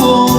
Oh,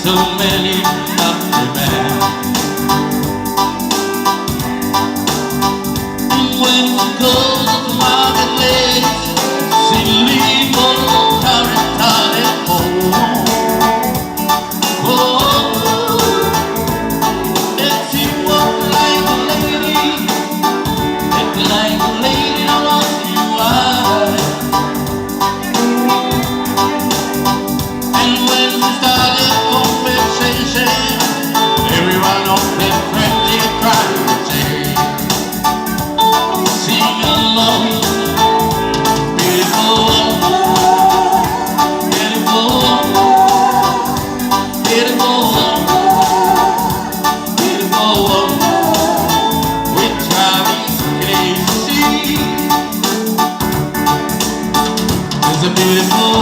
so many happy men. And when she goes to marketplace, she leave all carrot at home. And she walk like a lady, like a lady lost in white. And when she started conversation, everyone of their friendly cried to say, sing along, beautiful, beautiful, beautiful, beautiful, we're driving crazy. It's a beautiful,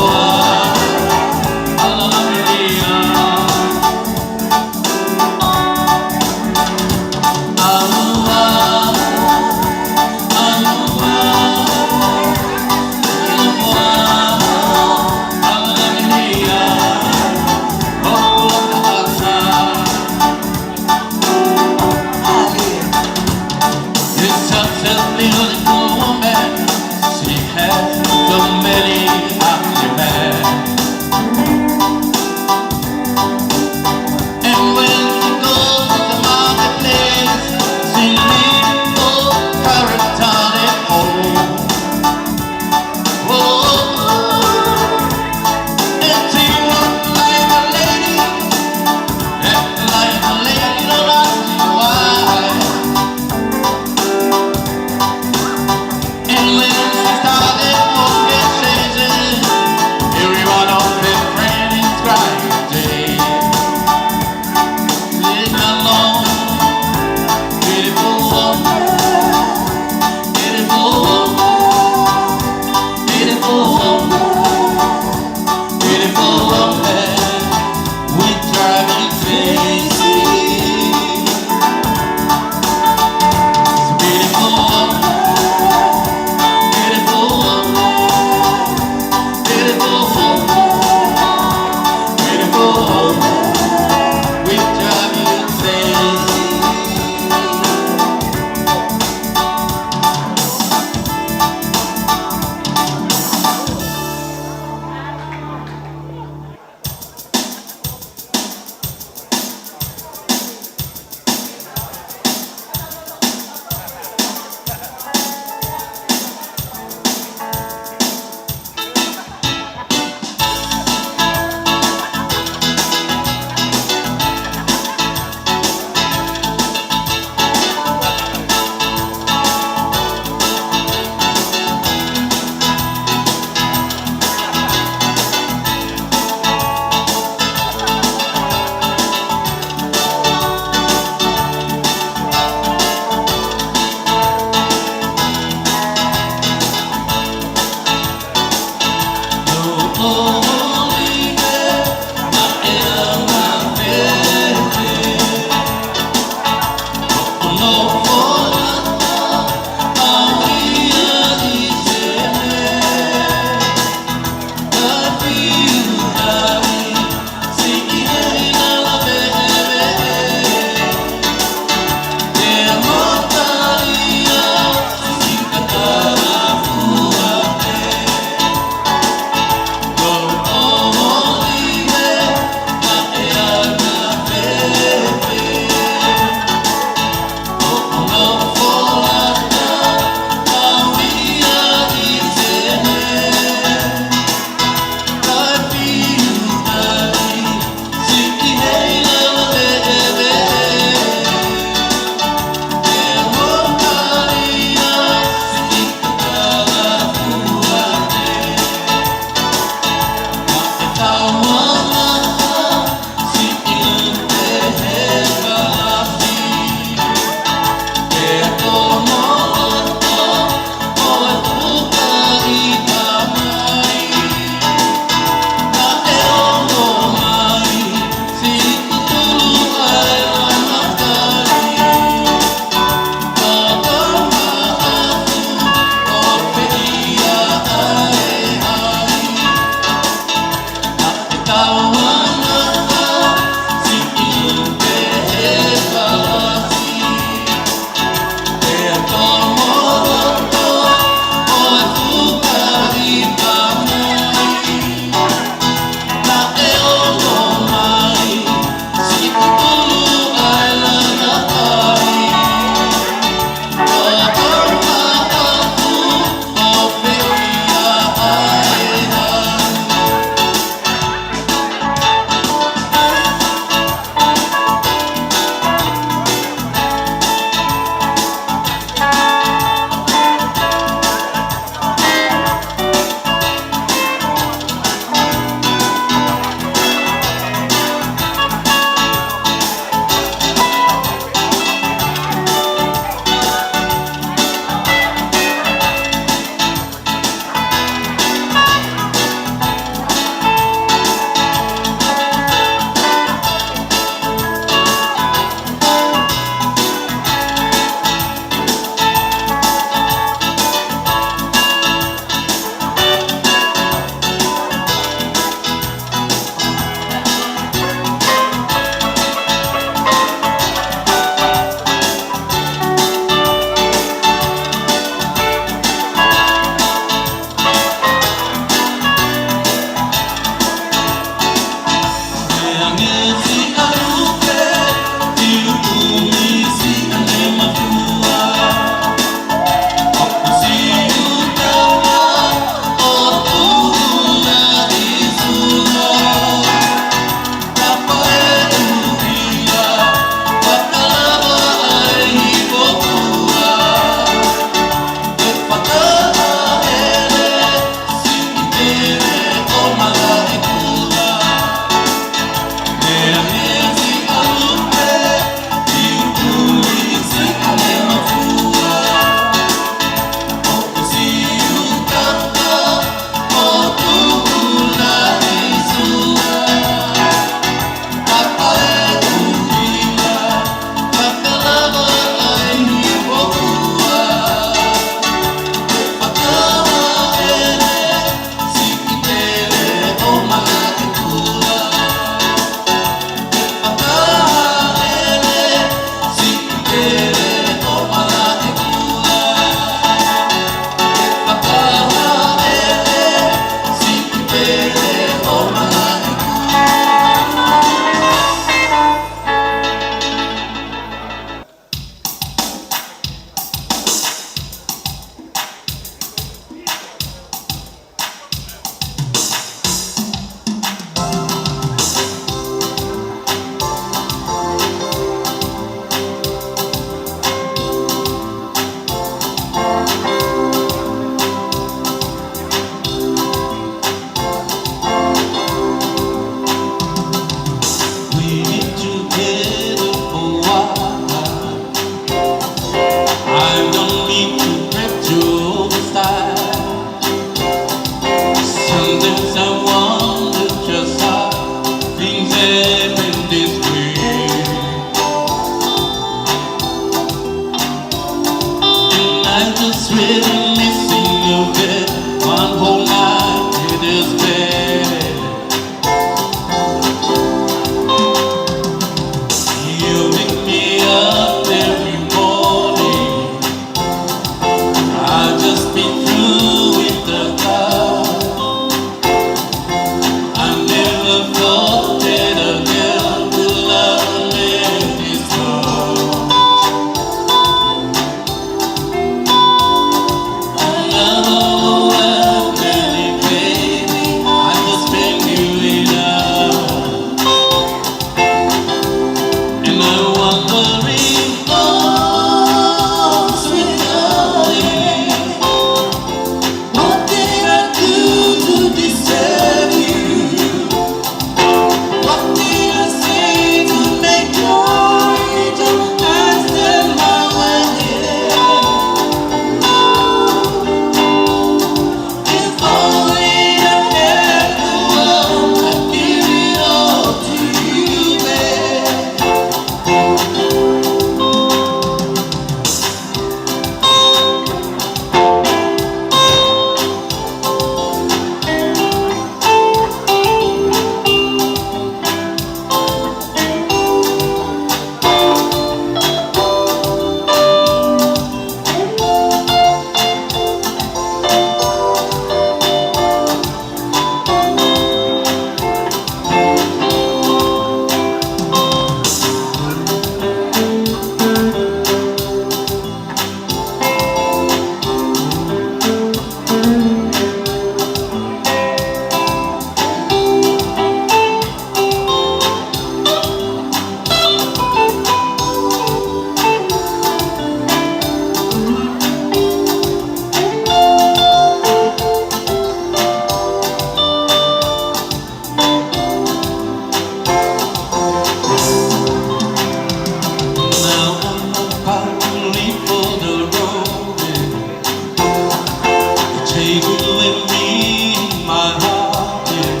living with me in my heart, yeah.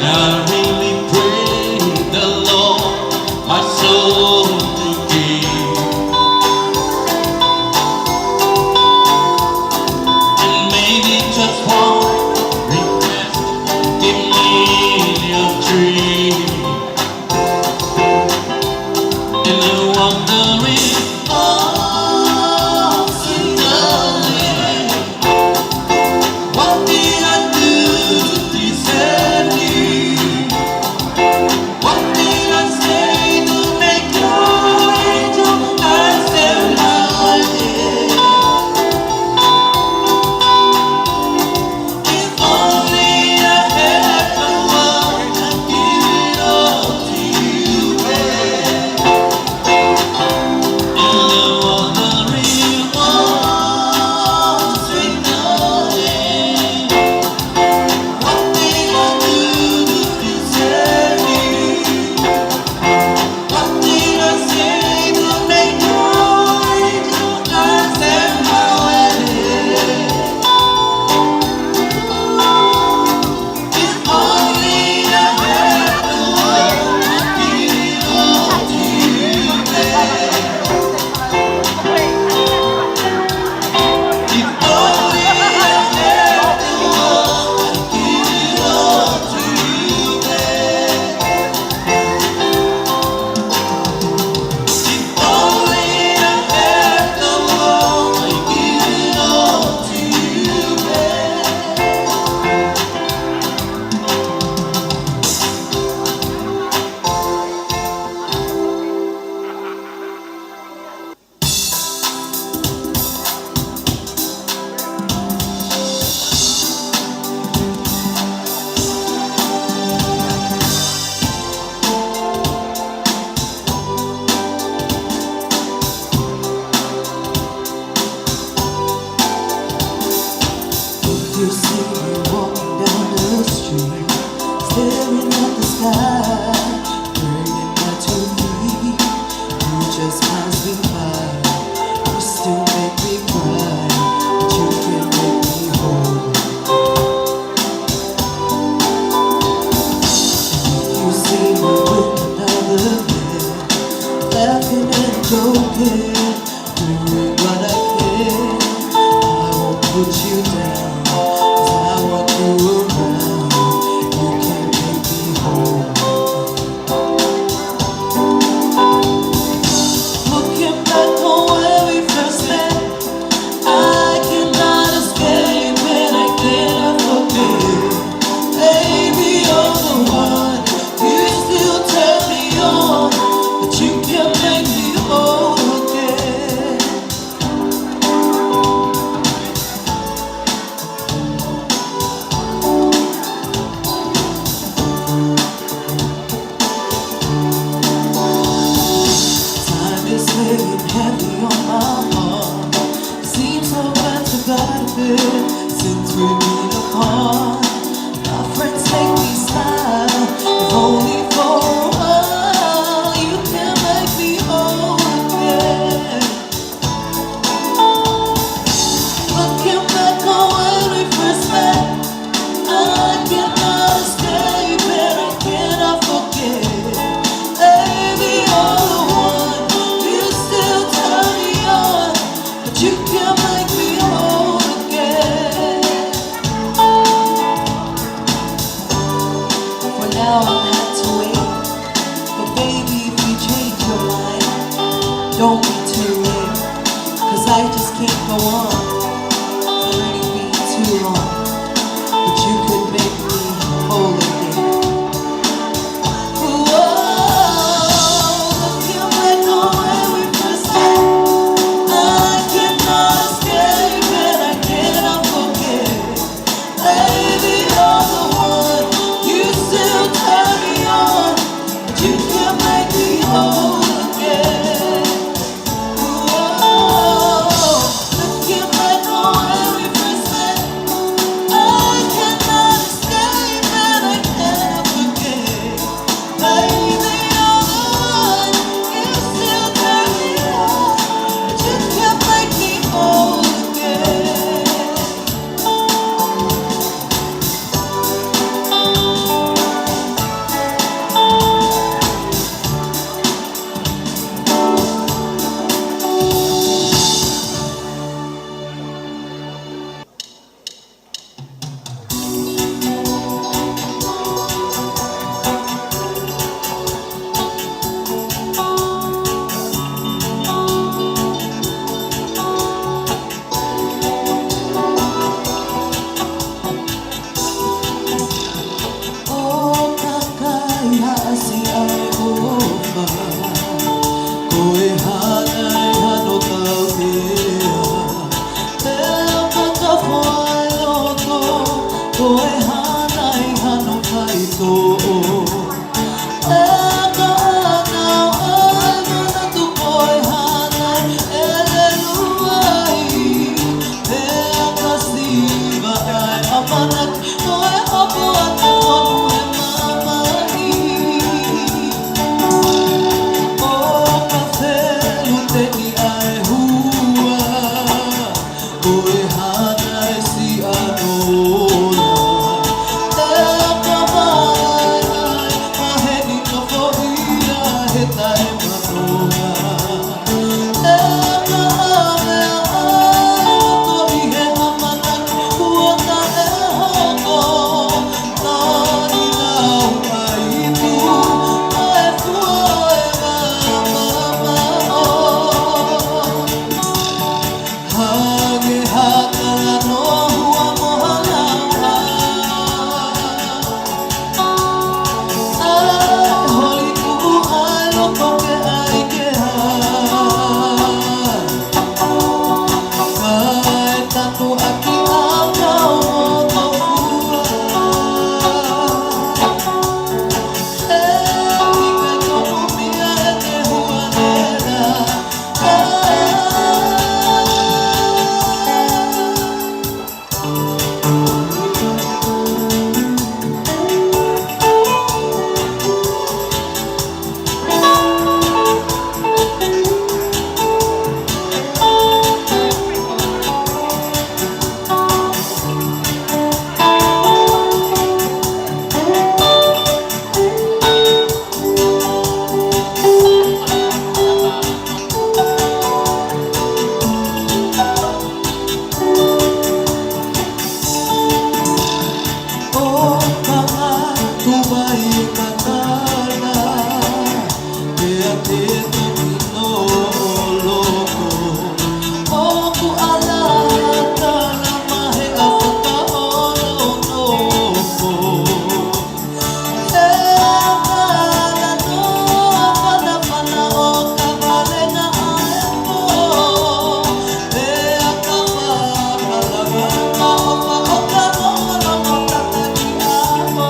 Now I really pray the Lord my soul to give, and maybe just one request, give me your dream. And I'm wondering, oh, sweet darling, what did I do to deserve you? What did I say to make your angel answer my way? If only I had the world, I'd give it all to you, babe. And I'm wondering, oh, sweet darling, what did I do to deserve you? What did I say to make your angel answer my way? If only I had the world, I'd give it all to you, babe. If only I had the world, I'd give it all to you, babe. If only I had the world, I'd give it all to you, babe. You see me walking down the street, staring at the sky, praying not to leave. You just pass me by, you still make me cry, but you can make me whole. You see me with another man, laughing and joking, doing what I can. I won't put you down, 'cause I want you around. You can make me whole. Looking back on where we first met, I cannot escape and I cannot forget. Baby, you're the one. You still turn me on, but you can make me whole again. Time is weighing heavy on my heart. Seems so bad to God a bit since we've been apart. My friends make me smile, if only for a while. You can make me whole again. Looking back on when we first met, I cannot escape and I cannot forget. Baby, you're the one. You still turn me on, but you can make me whole again. For now I'll have to wait, but baby, if you change your mind, don't be too late, 'cause I just can't go on hurting me too long, but you could make me whole again. Whoa, looking back on where we first met, I cannot escape and I cannot forget. Baby, you're the one. You still turn me on, but you can make me whole again. Whoa, looking back Oi hana esi anona e akamai maheni ka foia he tae manoa e ame ai to i he amana ua ta e hoko nani nau ai tu ai fua e mama o Hage hakala no hua mohalaua Ai holi ku'u ai loko ke ai ke Kai tatu aki au kau moto fua E ikai tonu mia e te hua nera Oh, mga tuwa'y matala Kaya tito pinoloko O kuala tala mahe afaka ono E akala no apana o kabale na aepo E akapakala ma opa oka no tataki ako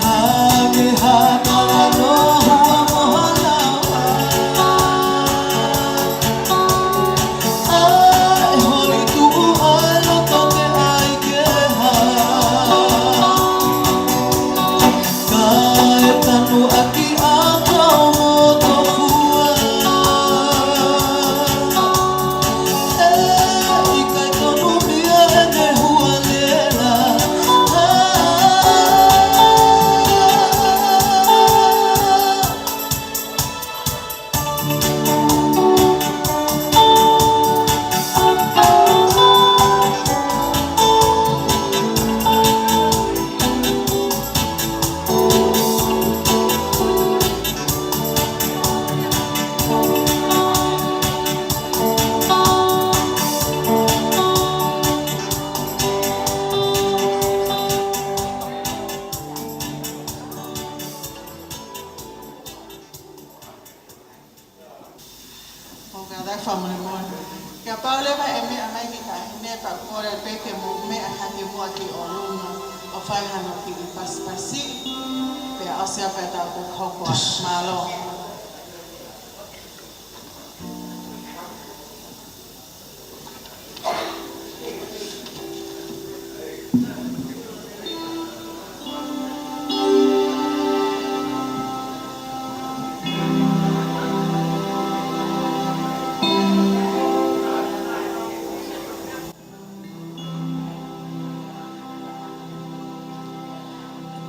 Hage hakala no hua mohalaua Ai holi ku'u ai loko ke ai ke Kai tanu aki au kau moto fua E ikai tonu mia e te hua lela Okay, that's family more. Kaya Paule ba emi amay kita hine pag more peke mo me ahani mo aki oruma o fai hano ki paspasi pe asia peta ko kokwa malo.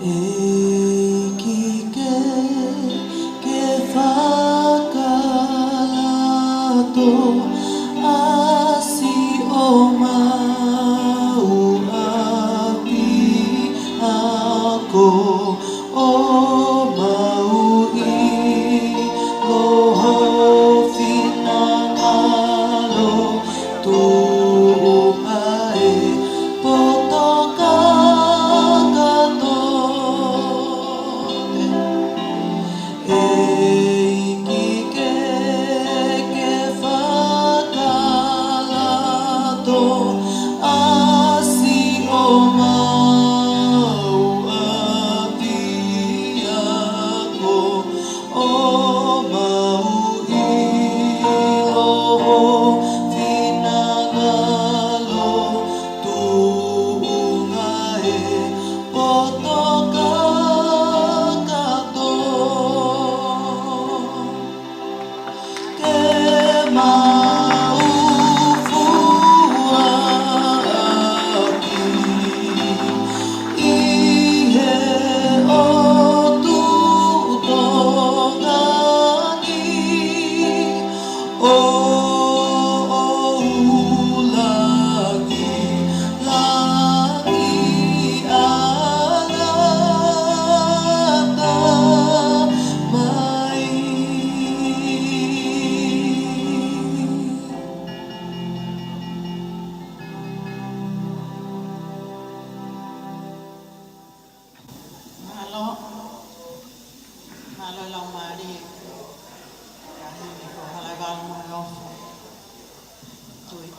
Eiki ke whakalato asi o mau api ako o mau I loho finangalo tu ai potoka Finang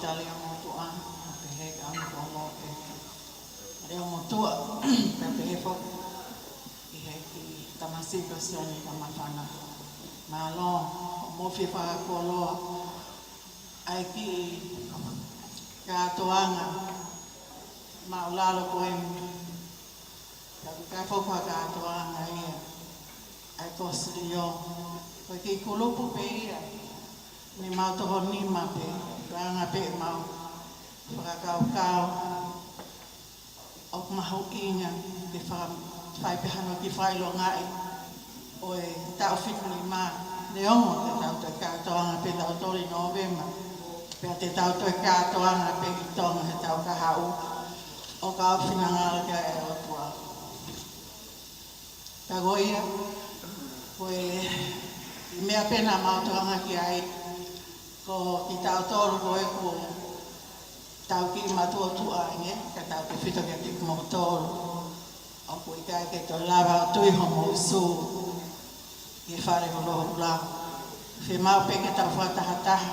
tali o motua, pe he ka anu o mo pe. Re o motua, pe he fo, i he ki tamasiko siani tamawhana. Malo, mo fi whakakoloa, ai ki katoanga, maulalo koemi. Kai fokua katoanga ia, ai kosiri o. Koe ki kulupu pe ia, ni mau toho nima pe, ranga pe mau whakakau-kau, ok mahu inga, ke whai pehano ki whailo ngai, oe tau whitu ni maa, ne ongo te tau te katoanga pe tau tori November, pe te tau te katoanga pe ki tonga he tau kahau, o ka whinangala kia e o tua. Tago ia, koe i mea pena mautoanga ki ai, ko ki tau tolu koe ko tau ki matua tua inge, ka tau te whito kia ki mo tolu. O koe kai ke to lava o tui homo usu, i whare ko loho ula. Whi mau pe ke tau whatahataha,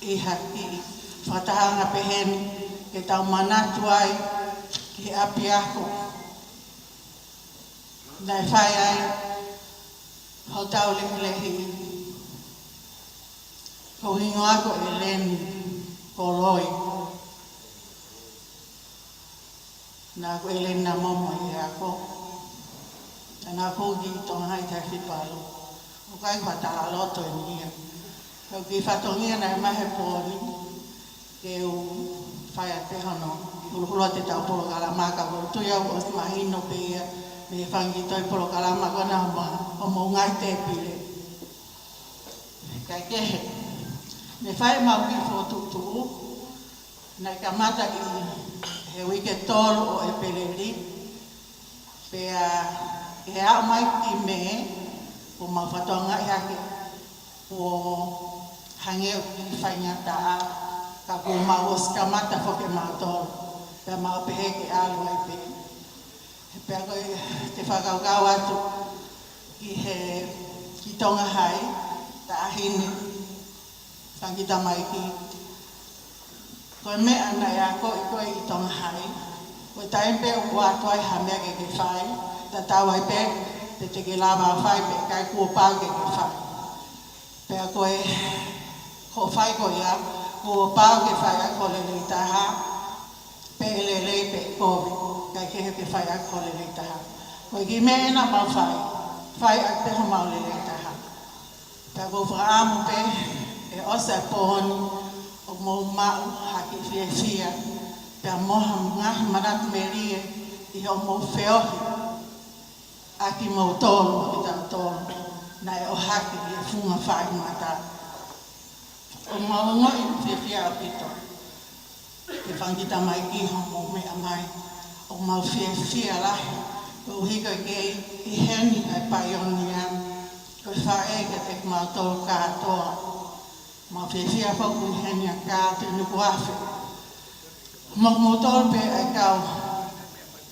i haki, whatahanga peheni, ke tau manatu ai, ki api ako. Nai whai ai, hau tau lehi, ko hingo ako e leni, ko loi. Nā ko e leni na momo i ako. Nā kōgi tonga hai tai whipalo. O kai whata loto e nia. Kau ki whatongia nai mahe pōni, ke u whai a te hono. Huluhulua te tau polo kalamaka, ko tui au o mahino pe ia. Me whangi toi polo kalama kona o mo ngai te pile. Kai kehe. Me whai mau ki whotutu. Nai ka mata ki he wike tolu o e peleri. Pea he au mai ki me. Ko mau whatonga i hake. Ko hangeo ki whaingataa. Ka ko mau oska mata whoke mau tolu. Pea mau pehe ke alu ai pehe. Pea koe te whakaukau atu ki tonga hai, ta ahine, whangita mai ki. Koe mea nei a koe i tonga hai, koe taimpe o atu ai hamea ke whai, ta tau ai pe, te teke lava a whai pe, kai kua pau ke whai. Pea koe, ko whai koe ia, kua pau ke whai a kole rei taha, pe ele pe koe. Kai kehe ke whai ak hole rei taha. Koe ki mea na mau whai ak peho mau le rei taha. Pea ko whaamu pe, e osa pōni, o mou mau haki fia fia, pea moha ngahi manatu me rie, i ho mou whiohi, aki mou tolu, i tau tolu, na e o haki i e funga whai mata. O mau ngoi fia fia o pito, ke whangita mai ki ho mou mea mai, o mau fia lahi, ko hiko kei i heni ai pai onia, ko whae ke te mau tolu kātoa. Mau fia whaku i heni a kātoa nuku awhi. Mau tolu pe ai kau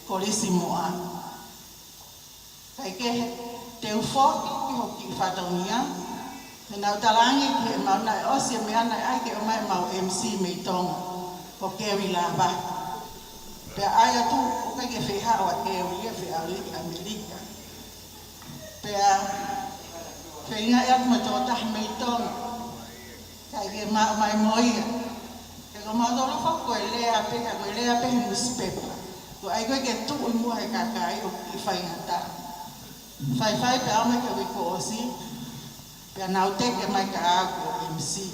kolisi mua. Kai kehe te ufoki ki hoki i whatonia, te nau talangi ki e mau nai osi me anai ai ke o mai mau MC me tonga, ko kewi la wahi. Pea ai atu, o kai ke whehao a kewi e whehao liki Amerika. Pea whenga e atu me tō tahi mei tonga. Kai ke mai moia. Ke ko mau tōna whako koe lea pe, ka koe lea pe he newspaper. Ko ai koe ke tu i mua he kakai o i whaingata. Whai pe au me ke wiko osi. Pea nau teke mai ka aku o MC.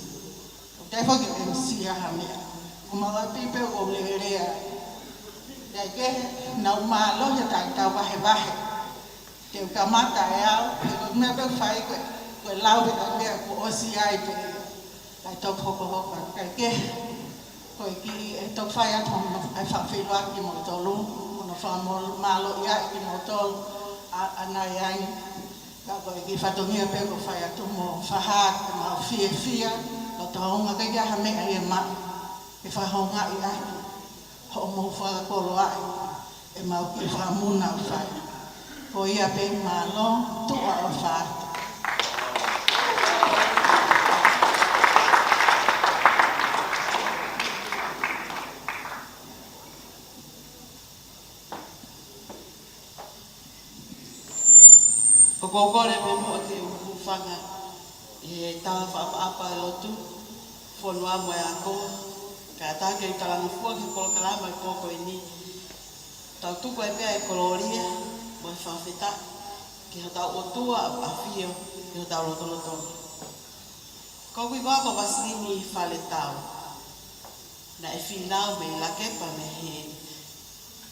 O te whaki o MC aha mea. Ko mau a pipe o lea. Dai ke nau malo he tai tau wahe wahe. Te ukamata e au, he ko mea pe whai koe lau he ka mea ko osi ai pe. Kai tok hoko hoka, kai ke koe ki e tok whai atu ai whawhiloa ki mo tolu. Ono wha malo i ai ki mo tolu, anai ai. Ka koe ki whatongia pe ko whai atu mo whahat, mau fia, lo tahonga kai kia ha mea i e mai. E whahonga i ai. Ho mo whakakolo ai, e mau ki whamuna o whai. Ko ia pe malo, tua o whai. kore me mo ke ufanga e ta fa apa lotu fonua mo ya ko ka ta ke kala no fu ke ko kala ma ko ini ta tu ko e koloria mo fa feta ke ta o tua afio ke ta lo to ko kui ba ko basini fale tau na e final me la ke pa me he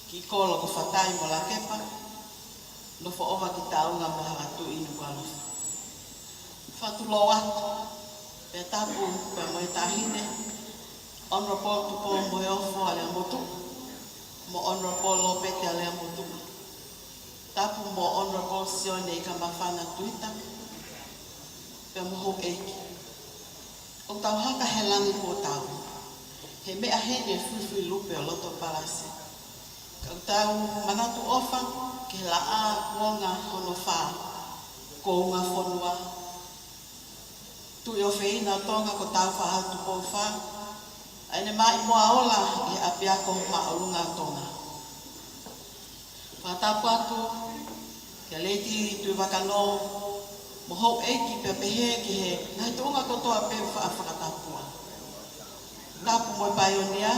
ki kolo ko fatai mo la ke pa no fo ova ki tau nga maha tu inu kwalo fatu loa pe tapu pe mo tahine honorable tu po mo yo fo ale motu mo honorable lo pe te ale motu tapu mo honorable sione ka mafana tuita pe mo ho e o tau haka helangi ko tau he me ahene fufu lupe o loto palasi ka tau manatu ofa ke la a kuonga hono wha, ko unga whonua. Tu i o whina tonga ko tau wha hatu po wha, aine mai moa ola e apia ko maorunga tonga. Whatapu atu, ke leiti tui wakano, mo hou eiki pe pehe ki he, ngai tunga ko toa pe wha whakatapua. Tapu mo paionia,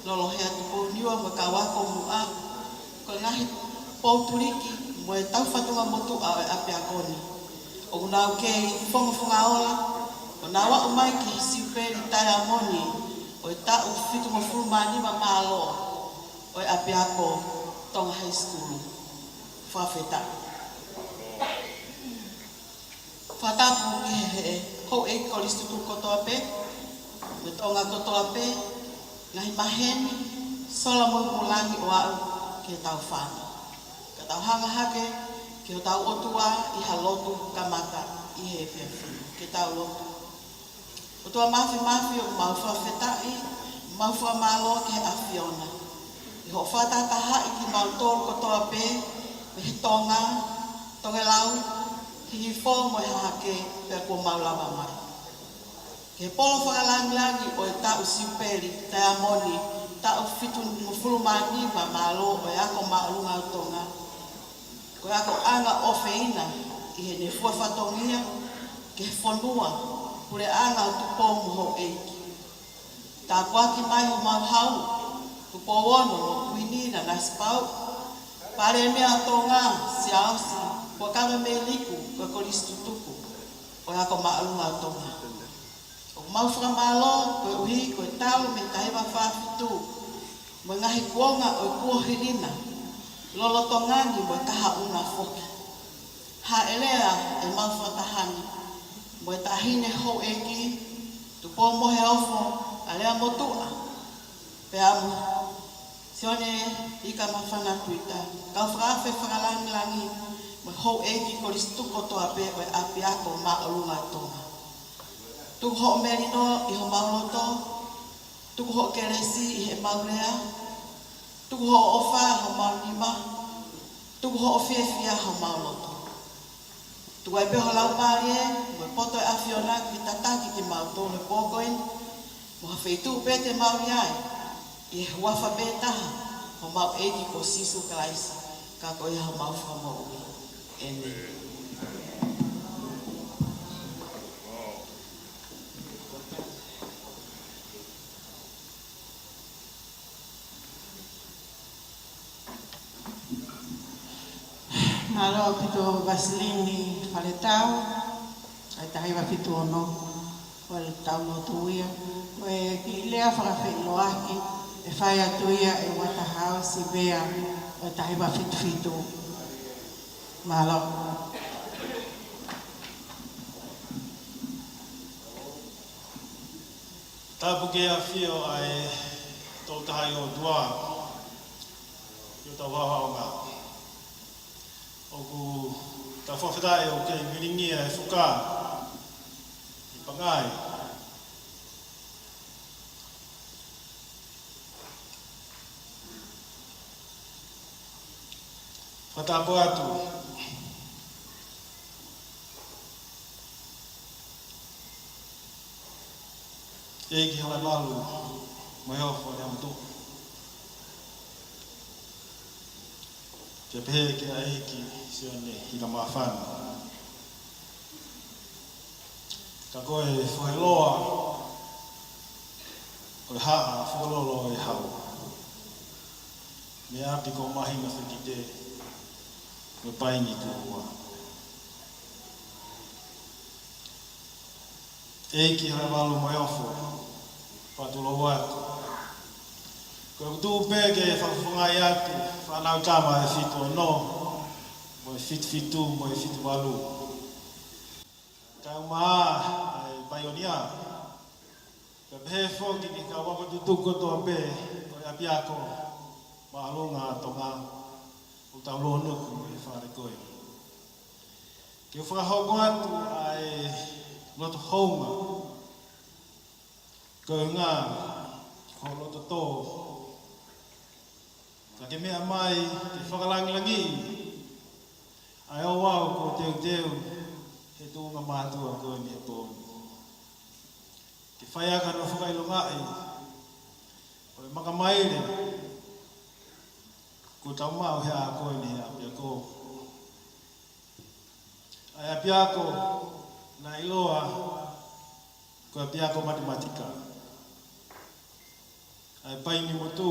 lolo he atu po niwa mo kawako mua, ko ngahi Pouturiki, mo e tau whatunga motu a e ape akoni. O unau ke whonga ola, o nawa o mai ki siuperi tai amoni, o e tau whitunga furumani ma malo, o e ape ako Tonga High School, whawheta. Whatapu ki he hou e koristutu kotoa pe, me tonga kotoa pe, ngahi maheni, sola mo mulangi o au ke tau whana. Tau hanga hake, ke o tau otua i halotu kamata i he whiawhi, ke tau lotu. O tua mafi o maufua whetai, maufua malo ke awhiona. I ho whatataha i ki mautoro kotoa pe, me he tonga, tonge lau, hihi fo mo he hake pe ko maulawa mai. Ke polo whakalangilangi o e tau siuperi, tai amoni, tau whitu mufulumani ma malo o e ako maulunga tonga. Ko ako anga o feina i he ne fua whatongia ke whanua pure anga tupo muho eiki. Tā kuaki mai ho mau hau, tupo wono no kuinina na spau, pare mea tonga si ausi, ko kama me liku ko koristu tuku, o ako maalunga tonga. O mau whakamalo ko uhi ko tau me tahewa whawhitu, mo ngahi kuonga o kuohirina, lolo tongani mo kaha una foki. Ha elea e mau whatahani, mo tahine ho eki, tupo mohe ofo, alea motua. Pe amu, sione ika mawhana tuita, kau whaafe whakalangilangi, mo ho eki koristuko toa pe o e api ako maolunga tonga. Tuku ho merino i ho mauloto, tuku ho keresi i he maulea, tuku ho ofa ho maulima, tuku ho ofiefia ho mauloto. Tuku ai peho lau parie, mo poto e awhiona ki tataki ki mautole pokoin, mo hawheitu pete mauriai, i he huafa petaha, ho mau eki ko sisu kalaisi, ka ko iha mau whamaui. Amen. Malo pito Vasilini faletau, ai tahi wa pito ono, wal tau no tuia, we ki lea whakawhi loaki, e whai atuia e watahau si bea, o tahi wa fito. Malo. Tapu ke a whio ai tō tahai o dua, yo tau waha o ngā. Oku ta whawhitai o kei miringi e whuka i pangai. Whatapu atu. Eki hawa malu, mai hofo le amto. Ke pehe ke a eki sione hina mawhana. ka koe whailoa o haa whakalolo e hau. Me api ko mahinga whakite me paingi kua. Eiki harawalu mai ofo, patulo watu. Ko tu pege whawhungai atu, whanau tama e fitu no, mo e fitu, mo e fitu walu. Kau maa ai paionia. Ka pehe whoki ki ka wakotutuko toa pe, ko e apiako, maalunga tonga, o tau loa nuku e whare koe. Ki o whakahoko atu ai loto hounga, ko ngā, ko loto tō. Ka ke mea mai, te whakalangilangi, ai o wau ko teu, he tūnga mātua koe ni a tōni. Ke whaiaka no whakailongai, o e makamaire, ko tau mau hea koe ni a piako. Ai a piako, na iloa, ko a piako matematika. Ai paini motu,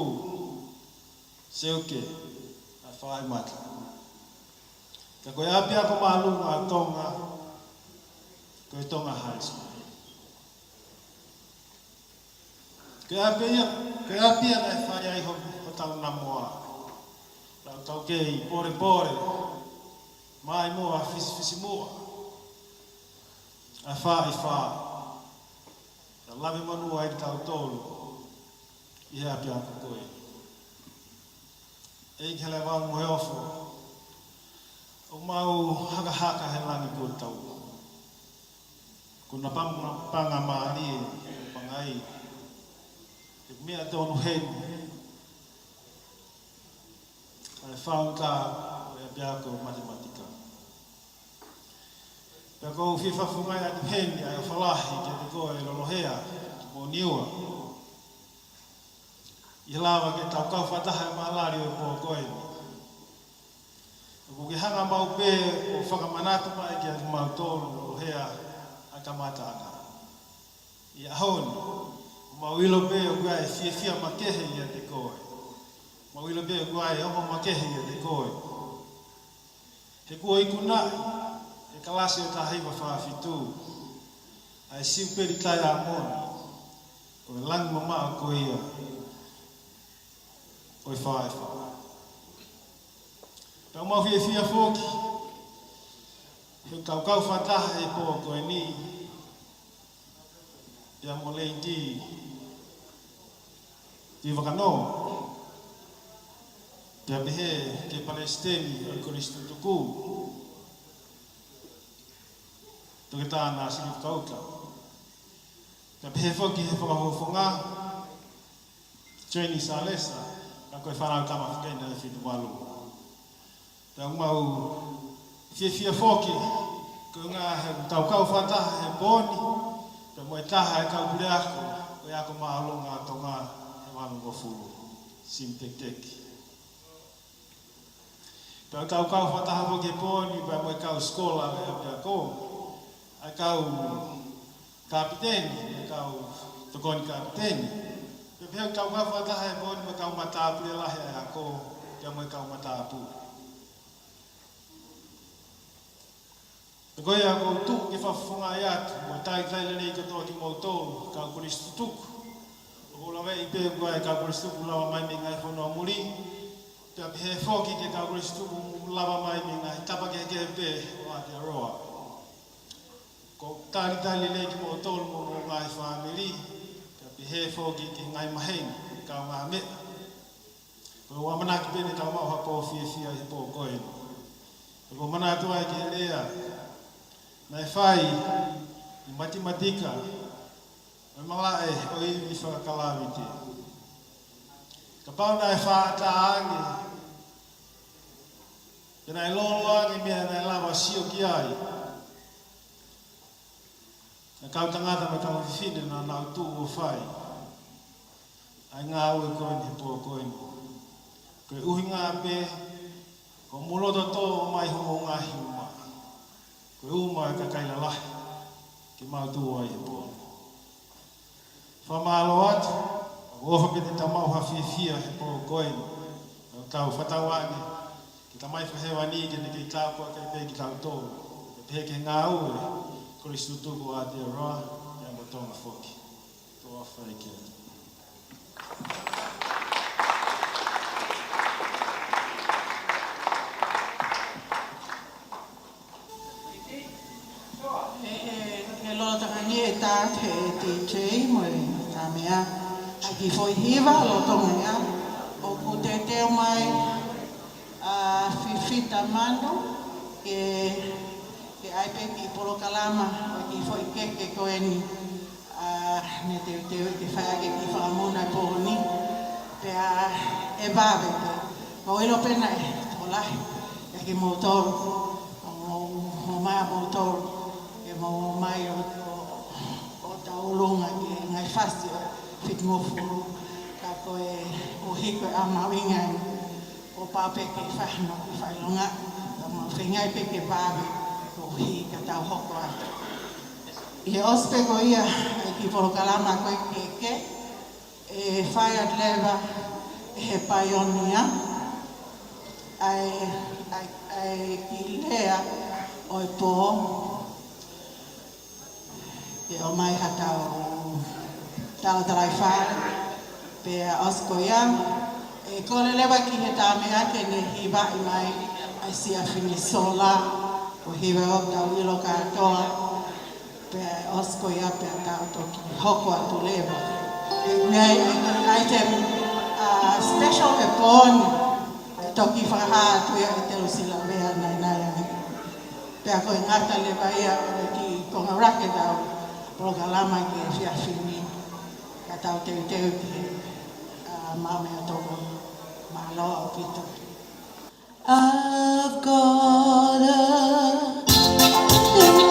seuke, ai whai mata. Ka koe a piako maalunga a tonga, ko e tonga high school. Ke a pia nai whai ai ho tau namoa. Tau kei, pore, mai moa, fisi moa. A wha. Ka lawe manua i tau tolu, i hea pia ko koe. Eik hele wangu he ofo, o mau haka he langi ko tau. Kuna panga maari e pangai, e mea tonu heni. Ai whaunga o e pia ko matematika. Pea kou whiwhawhungai atu heni ai o whalahi ke te koe e lolohea mo niua. I lawa ke tau kau whataha e maalari o e pō koe. Ko ke hanga mau pē o whakamanatu mai ke atu mau tōru lolohea a kamata ana. I ahoni, mau ilo pē o kua e fia makehe i a te koe. Mau ilo pē o kua e omo makehe i a te koe. He kua ikunai, e kalasi o tahiwa whaafitu, ai siuperi tai a moni, o e langi mama o ko ia, o e whaewa. Pau mau fia whoki, he kau whataha e pō ko e ni, ia mo lei ti wakanoa, te apehe ke Palestini o Koristu tuku, toke tāna siri whakauka. Te apehe whoki he whakahofonga, Training Salesa, ka koe whanau tama whakaina e whitu walu. Te umau fia whoki, ko ngā he taukau whataha he pōni, te moe taha e kaupure ako, o e ako maalonga tonga he walu ngofuru, sim tek. Pau taukau whataha whoki he pōni, pa moe kau skola e apea ko, ai kau kapiteni, ai kau tokoni kapiteni. Pe pēu kau whataha he pōni, ma kau matapure lahi ai ako, kia moe kau matapure. Te koe a kou tuku ke whawhunga i atu, mo tai nei katoa ki mau tōru, kau Koristu tuku. O kola wei i pēu koe kau Koristu tuku lawa mai me ngai whanau muri. Te apehe whoki ke kau Koristu tuku lawa mai me ngai tapake ke pē o Aotearoa. Ko tāli nei ki mau tōru mo no ngai whamiri, te apehe whoki ke ngai mahengi, kau ngā me. Ko ua manaki pēne tau mau hapō fia i pō koe. Ko manātua e ke rea, nai whai i matematika, mai malae o iwi whakakalawite. Ka pau nai whaata ange, ke nai lolo ange mea nai lawa sio ki ai. Na kau tangata me kau whiwhine na nau tū o whai. Ai ngā ue koeni he pō koeni. Koe uhi ngā pē, ko muloto tō mai hongo ngā hiuma. Koe uma e ka kaila lahi, ki mautu ai po. Whamalo atu, o whapete tamau hawhiwhia he po koe, tau whatawani, ki tamai whahewa ni ke ne kei tāpua kei pē ki tau tō, ke te heke ngā ue, Kristu tuku a te roa, ia mo tonga whoki. Tō awhai ki atu. E loa takani e tāt he DJ mo e tā mea. A ki foi hiva lo tonga ea. O ku te teo mai a whiwhita manu ke aipe ki polo kalama o ki foi keke koe ni. Ne te whai ake ki whakamona e pōro ni. Pea e bāwe te. Ko ilo pena e tolahi. E ki mōtoro. O mai a mōtoro. Mo mai o taulunga ki ngai whasi o whitngofuru ka koe o hiko a mawinga o pāpeke i whahano ki whailonga ka ma whengai peke pāwe o hi ka tau hoko atu. I he ospe ko ia ki porokalama koe keke e whai at lewa e he paionia ai ki lea o i pō e o mai hata o tau tarai whare, pe osko ia. E kore lewa ki he tā mea ke ne hiwa i mai ai si a whini sola, o hiwa o tau ilo katoa, pe osko ia pe a tau toki hoko atu lewa. E nei item special e pōni, e toki whaha atu ia e telu sila mea nai. Pe a koe ngata lewa ia e ki konga rake tau, Progalama ki e whiawhini, ka tau teu ki mamea toko, māloa o pito. I've got a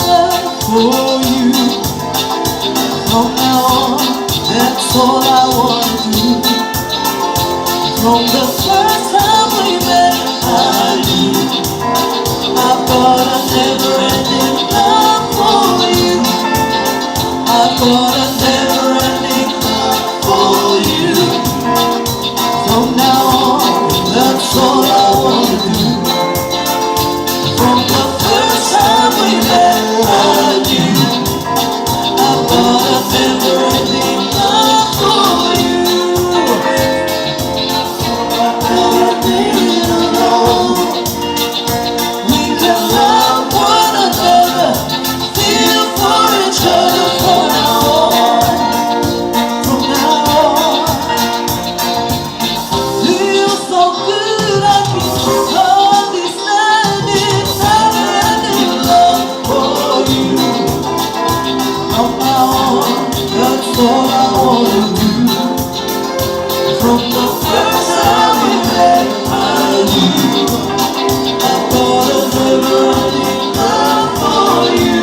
love for you. From now on, that's all I want to do. From the first time we met, I knew I've got a never-ending love for you. I've got a never-ending love for you. From now on, that's all I want to do. From the first time we met, I knew I've got a never-ending love for you. I've been alone. We can love one another, feel for each other. All I wanna do. From the first time we met, I knew I've got a never-ending love for you.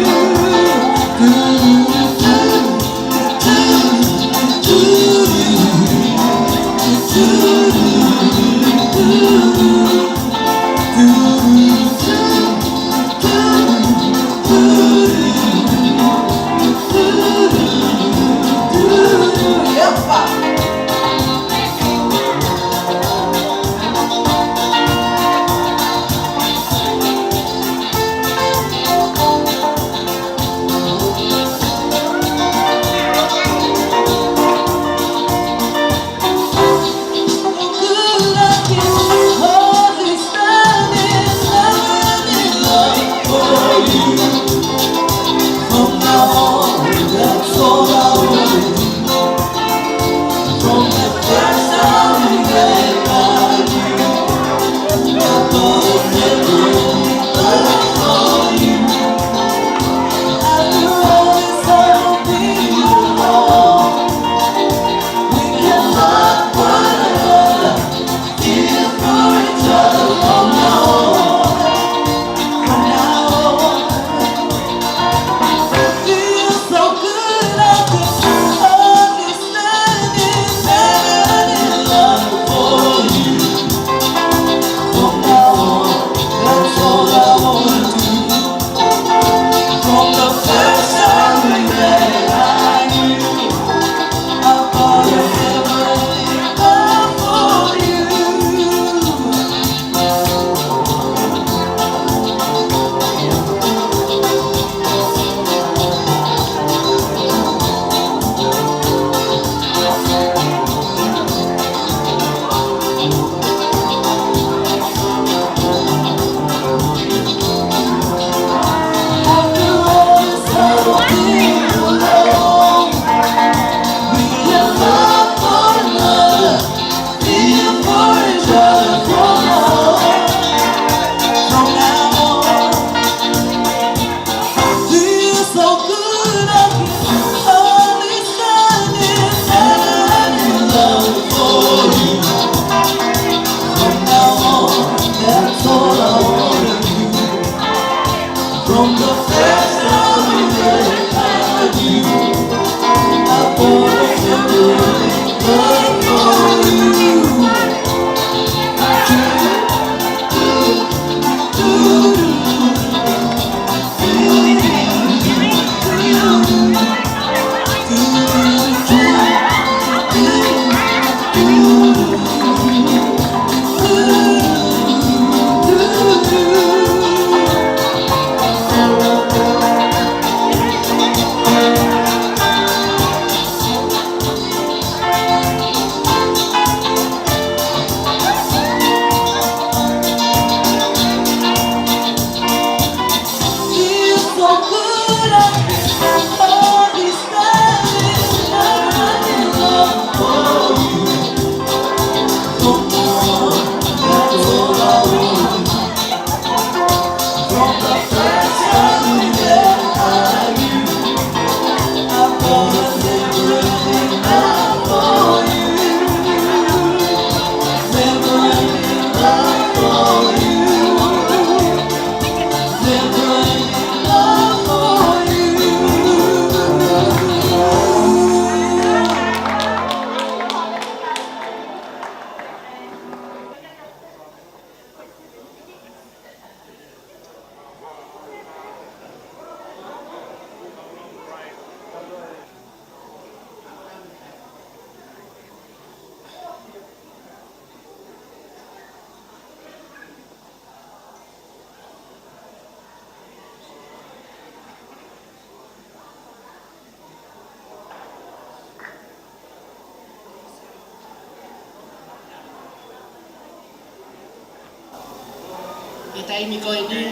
E taimi koe ni,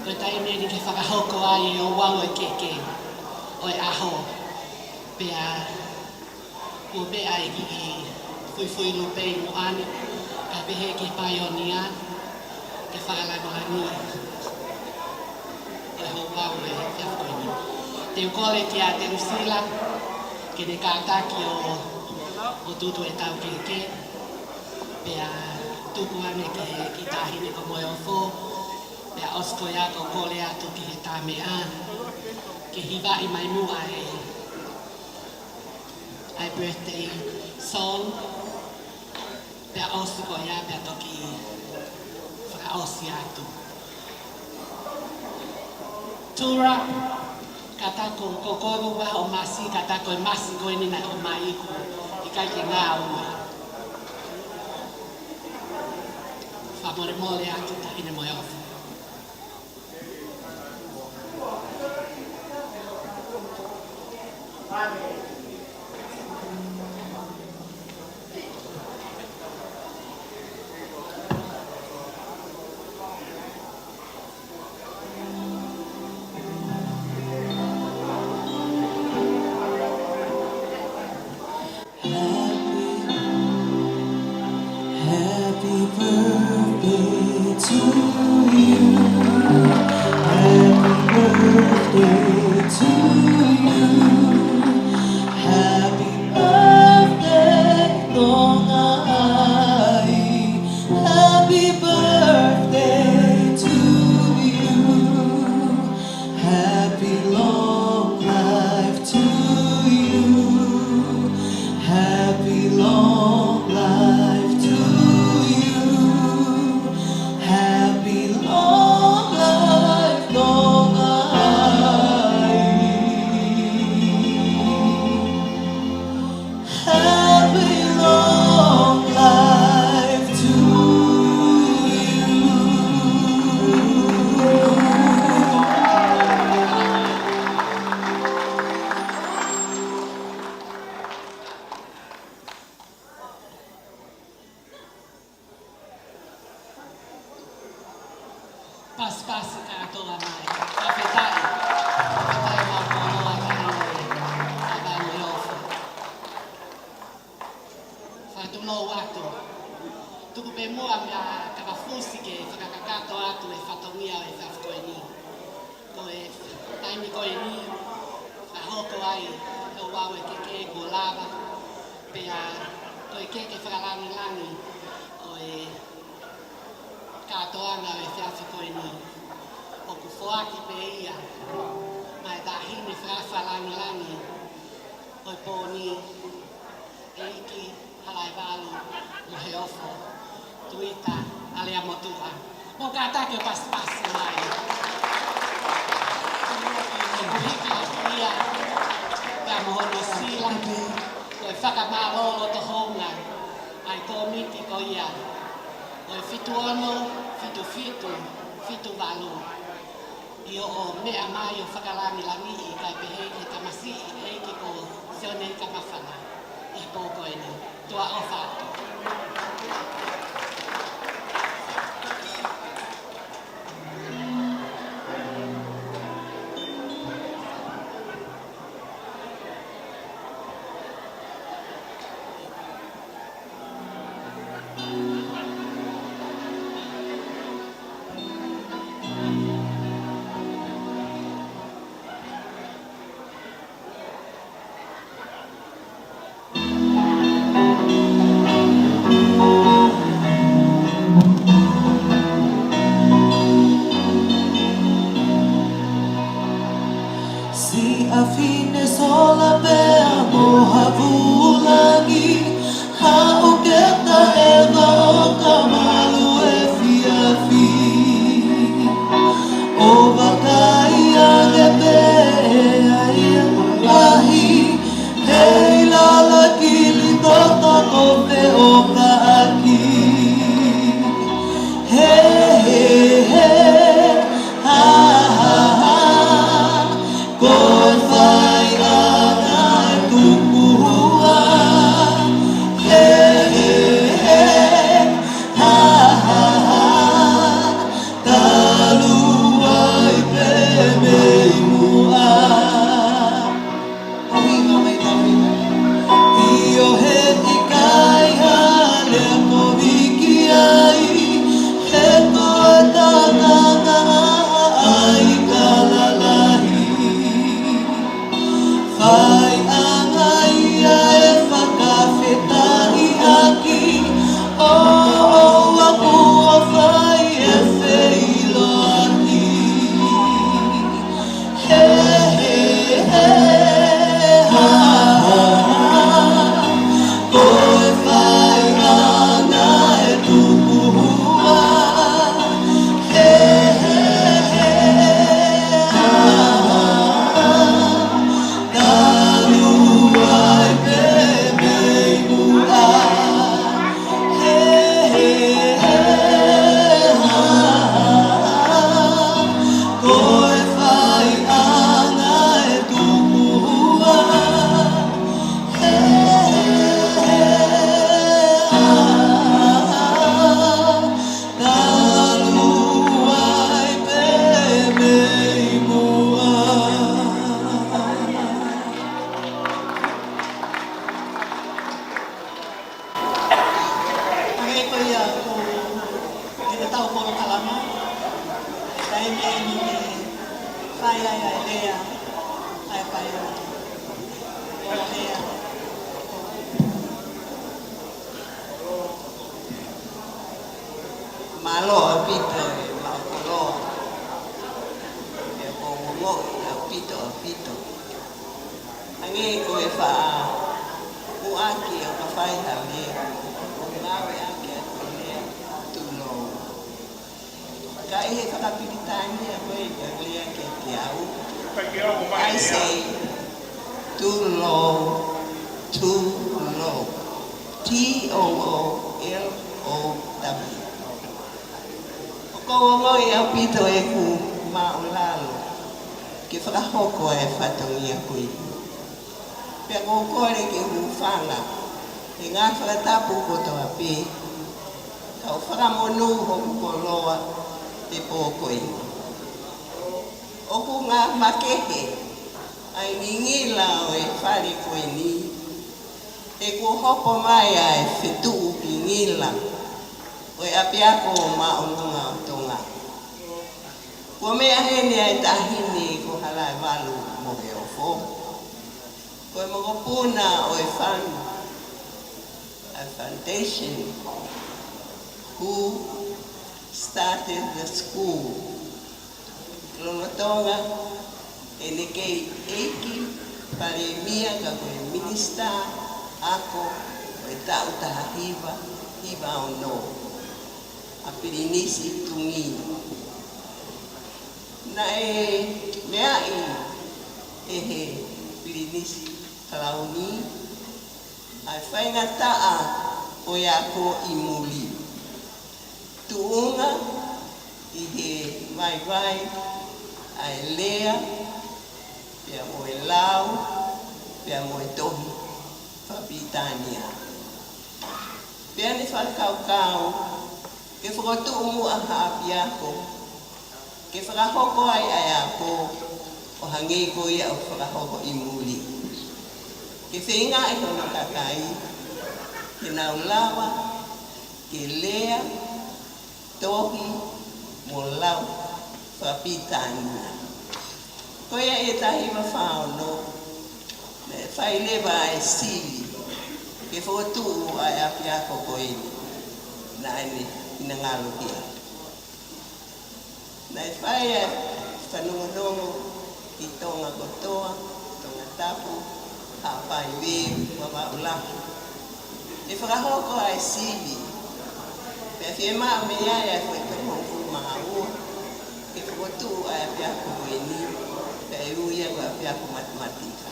koe taimi ni ke whakahoko ai e o wango e keke, o e aho, pea ua mea e ki fui lupe i mo ane, ka pehe ke pai o ni an, ke whakalagohangi, o e ho wango e te koe ni. Te ukole ki a te rusila, ke ne kātaki o tutu e tau keke, pea tuku ane ki tāhine ko moe o fō, pea osko ia ko kole atu ki he tā mea, ke hiwa i mai mua ai birthday song, pea osko ia pea toki whakaosi atu. Tura, ka tako ko koru wa o masi, ka tako e masi koe ni na o maiku, i kai ke ngā ua. Whamore mole atu tahine moe ofu. Happy birthday to you. Happy birthday to you. Happy birthday, Tongai. Happy birthday to you. Happy long life to you. Happy long life to you. Happy long life, Tongai. Happy long life to you. Pas ka atoa mai, ka whetai mau konoa ka bango e ofu. Whatuno atu, tuku pe mua mea kakafusi ke whakakakato atu e whatongia o e whafkoe ni. Ko e taimi koe ni, whahoko ai e wau e keke ko lava, pea ko e keke whakalangi o e katoanga e whiawhi koe ni. O ku whoaki pe ia, mai tahine whawhalangi o e pōni e iki halai walu mo he ofo, tuita, alea motua. Mo kātake o pasi mai. E kuhika ia, ka mohono sila, o e whakamālolo to honga, ai tō miti ko ia. O e fitu ono, fitu walu. I o mea mai o whakalangi i kai pehe ki tamasi e ki ko seone ka mawhana i pōko e ni. Tua o whātu. ai lea. Ai pai o. O lea. Malo pito malo e mo pito ange ko e fa o aki o ka fai ha le o ngawe aki ko le tu lo ka e ka pilitani e ko e le ke au I say too low TOOLOW ko ngoi au pito e ku maulalo ke whakahoko e whatongia kui. Pea ko kore ke hufanga e ngā whakatapu ko toa pē kau whakamonu hoku ko loa te pōkoi. Oku ngā makehe ai ngingila o e whare koe ni e ko hopo mai ai whetu ki ngila o e apiako o maonunga o tonga. Ko mea hene ai tahini ko halai walu mo e o fo. Ko e mokopuna o e foundation who started the school. Lonotonga e ne kei eiki pare mia ka koe minista ako o e tautaha hiva o no. A pirinisi tungi. Na e mea e he pirinisi kalauni ai whainga taa o iako i muli. Tuunga i he mai ai lea, pia mo e lau, pia mo e tohi, whapitania. Pia ni whakaukau, ke whakatumu a haapi ako, ke whakahoko ai ako, o hangi ko ia o whakahoko i muli. Ke whinga e hono kakai, ke naulawa, ke lea, tohi, mo lau, whapitania. Koia e tahi mawhāono, me whai lewa e sili, ke whakatu ai api ako koini, na ene ina ngalo kia. Na e whai e whanongonongo i tonga kotoa, tonga tapu, hawhai we, wawa ulaki. E whakahoko ai sili, pia whiema me ai e whaitohongu maha ua, ke whakatu ai api ako koini, e uia ko api ako matematika.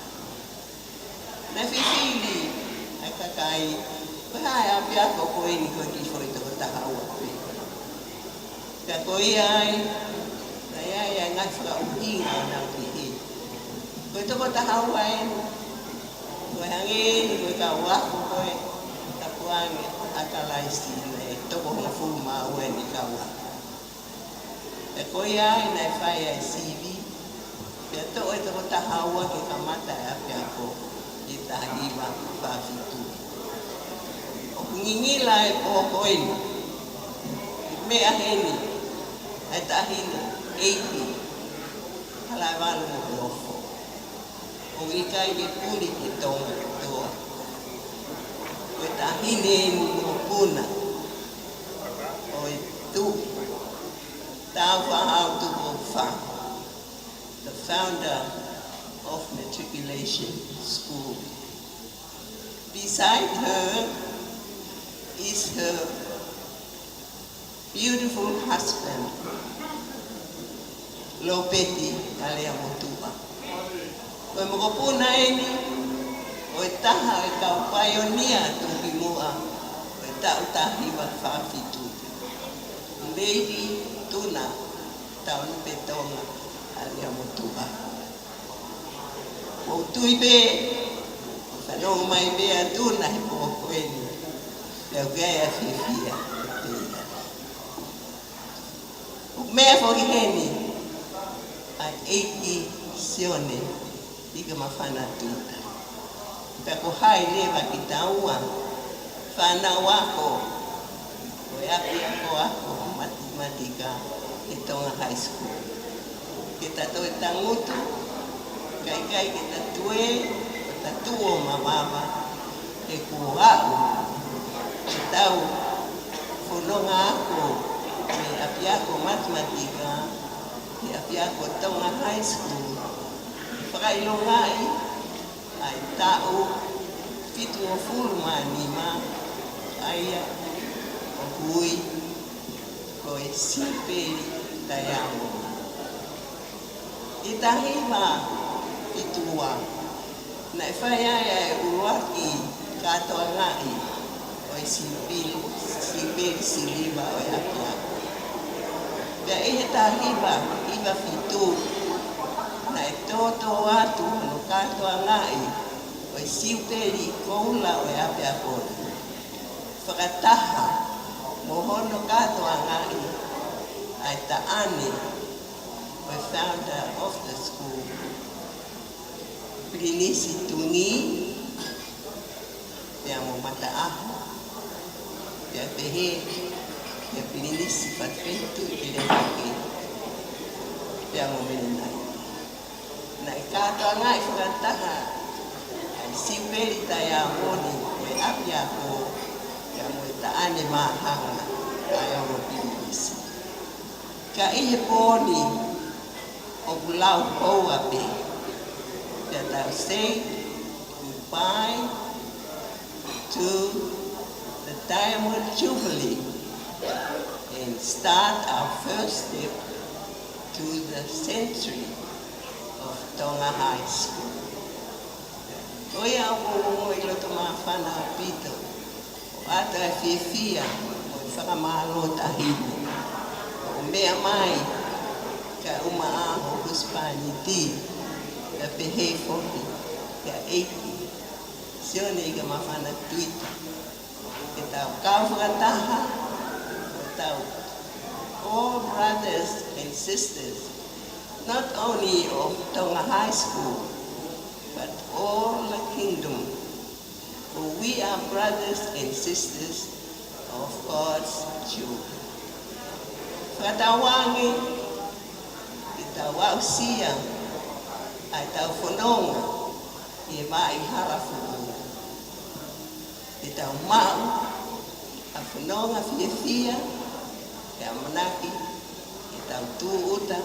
Na whiwhili, ai kakai, ko hai api ako koini ko ki whoi toko taha ua pe. Pia ko ia ai, na iai ai ngai whakauhinga o nau ki he. Ko toko taha ua e, ko hangeni, ko ka wako koe, tapuange, atalaisi, e toko hona fuma ua ni ka wako. E ko ia ai, na e whai ai CV, pia to e toko tahaua ke kamata e api ako i tahiwa whawhitu. O ngingila e pōkoini, mea heni, e tahini, eiki, halai walu mo ke ofo. O ikai ke puri ke tonga toa. O e tahini eni mo puna, o e tu, tau whahau tu o wha. The founder of Matriculation School. Beside her is her beautiful husband, Lopeti Kalea Motua. Koe mokopuna eni, o e taha e kau paionia tuki mua, o e tau tahiwa whawhitu. Lady Tuna, taunu petonga, Kalea Motua. O tui be, whanonga mai bea tuna he pōko eni, leo gea whiwhia e pēra. O mea whoki heni, ai eiki sione, ika mawhana tuta. Pea ko hai lewa ki taua, whanau ako, o e api ako matematika e tonga high school. ke tato e tangutu, kai ke tatue, o tatuo mamama, e kuhau, e tau, whanonga ako, me apiako matematika, ke apiako Tonga High School, whakailongai, ai tau, fitu o fulmanima, aia, o hui, ko e siperi taiamo. I tahiwa fitua, na e whai aia e uruaki katoa ngai, o e siperi siliva o e apiako. Pea e he tahiwa, iwa fitu, na e toto atu no katoa ngai, o e siperi koula o e apiako. Whakataha, mohono katoa ngai, ai taane, o e founder of the school. Prinisi tungi, pea mo mataaho, pea pehe, pea prinisi patpetu, pea pea mo menenai. Na e katoa ngai whakataha, ai siperi tai a moni, me apiako, pea mo e taane mahanga, ai ono prinisi. Ka ihe poni, o bulau hoa pe, that I'll say goodbye to the Diamond Jubilee and start our first step to the century of Tonga High School. Oia o i loto mawhana pito, o ata e whiawhia o i whakamalo tahine, o mea mai, ka uma aho kuspani ti, ka pehe foki, ka eiki, sione i ka mawhana tuita, ke tau kawhakataha, ke tau all brothers and sisters, not only of Tonga High School, but all the kingdom, for we are brothers and sisters of God's children. Whatawangi, tau ausia, ai tau whanonga, i e mai harafu. I tau mau, a whanonga whiawhia, e a manaki, i tau tūuta,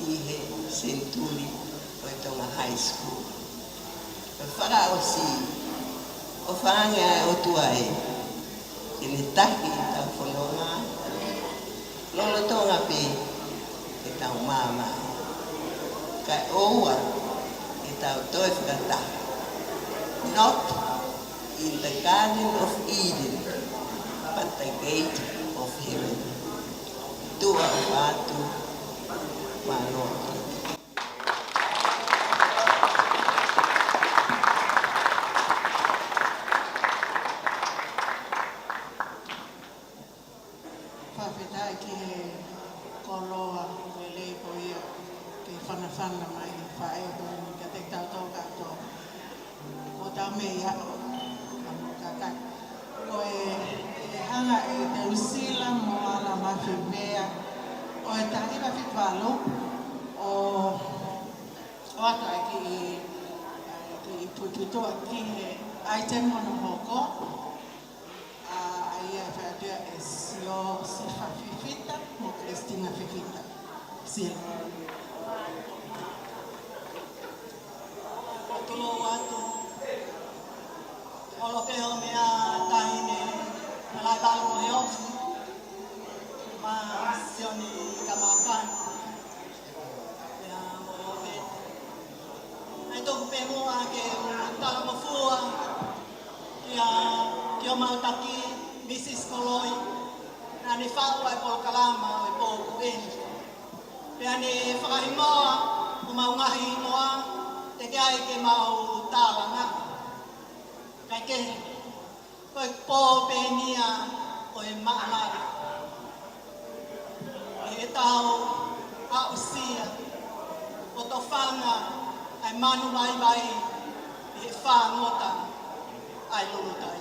i he senturi o i Tonga High School. E whakaosi, o whaanga e o tuae, ki ne taki i tau whanonga, lolo tonga pe, e tau mama. Kai oua e tau toi whakataha. Not in the Garden of Eden, but the gate of heaven. Tua o atu, maloki. Whawhetai ki he koloa koe leiko ia ke whanawhana mai whae koe ni ka te tātou katoa. Ko tau me ia o anu kakai. Koe e hanga e te usila mo ala mawhi mea o e tahi mawhi walo o ata e ki pututoa ki he item ono hoko. Aí a verdade é se o se fafifita, o Cristina fifita. Sim. Tulo watu olo ke o mea tahine malai balo mo heofu ma sioni kamakan ya mo vet ai to pe mo a ke tala mo fua ya ke o mautaki Mrs. Koloi na ni whāua e polo kalama o e polo kueni pea ni whakahimoa o maungahi imoa te ke ai ke mau tālanga. Kai ke koe pō pēnia o e maamari. E tau a usia o to whanga ai manu mai mai e whangota ai lulutai.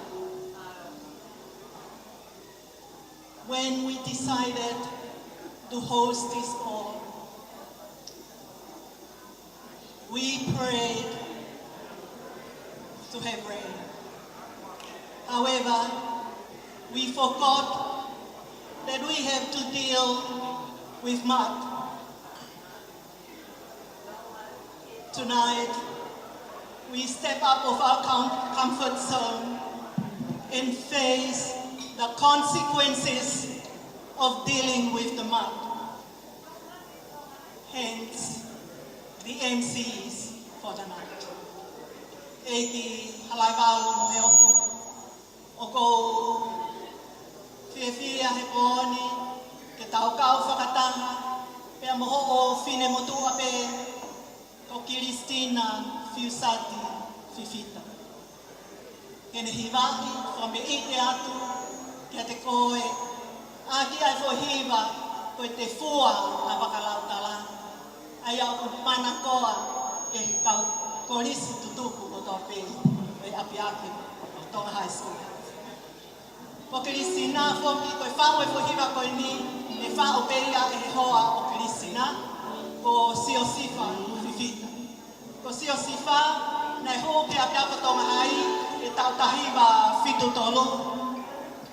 When we decided to host this call, we prayed to have rain. However, we forgot that we have to deal with mud. Tonight, we step out of our comfort zone and face the consequences of dealing with the mud. Hence, the MCs for the night. Eki halaiwau mo he oko. Oko whiawhia he pōni, ke tau kau whakataha, pea moho o whine motua pe, ko Kiristina Fiusati Fifita. Kene hiwahi, wha me ite atu, kia te koe, aki ai fo hiwa, koe te fua a wakalau tala. Ai au mana koa, e kau korisi tutuku o tō pe, e api ake o tonga high school. Ko Kiristina whoki, koe whao e fo hiwa koe ni, e whao peia e he hoa o Kiristina, ko Siosifa Fifita. Ko Siosifa, nei ho pia pia ko tonga ai, e tau tahiwa fitu tolu.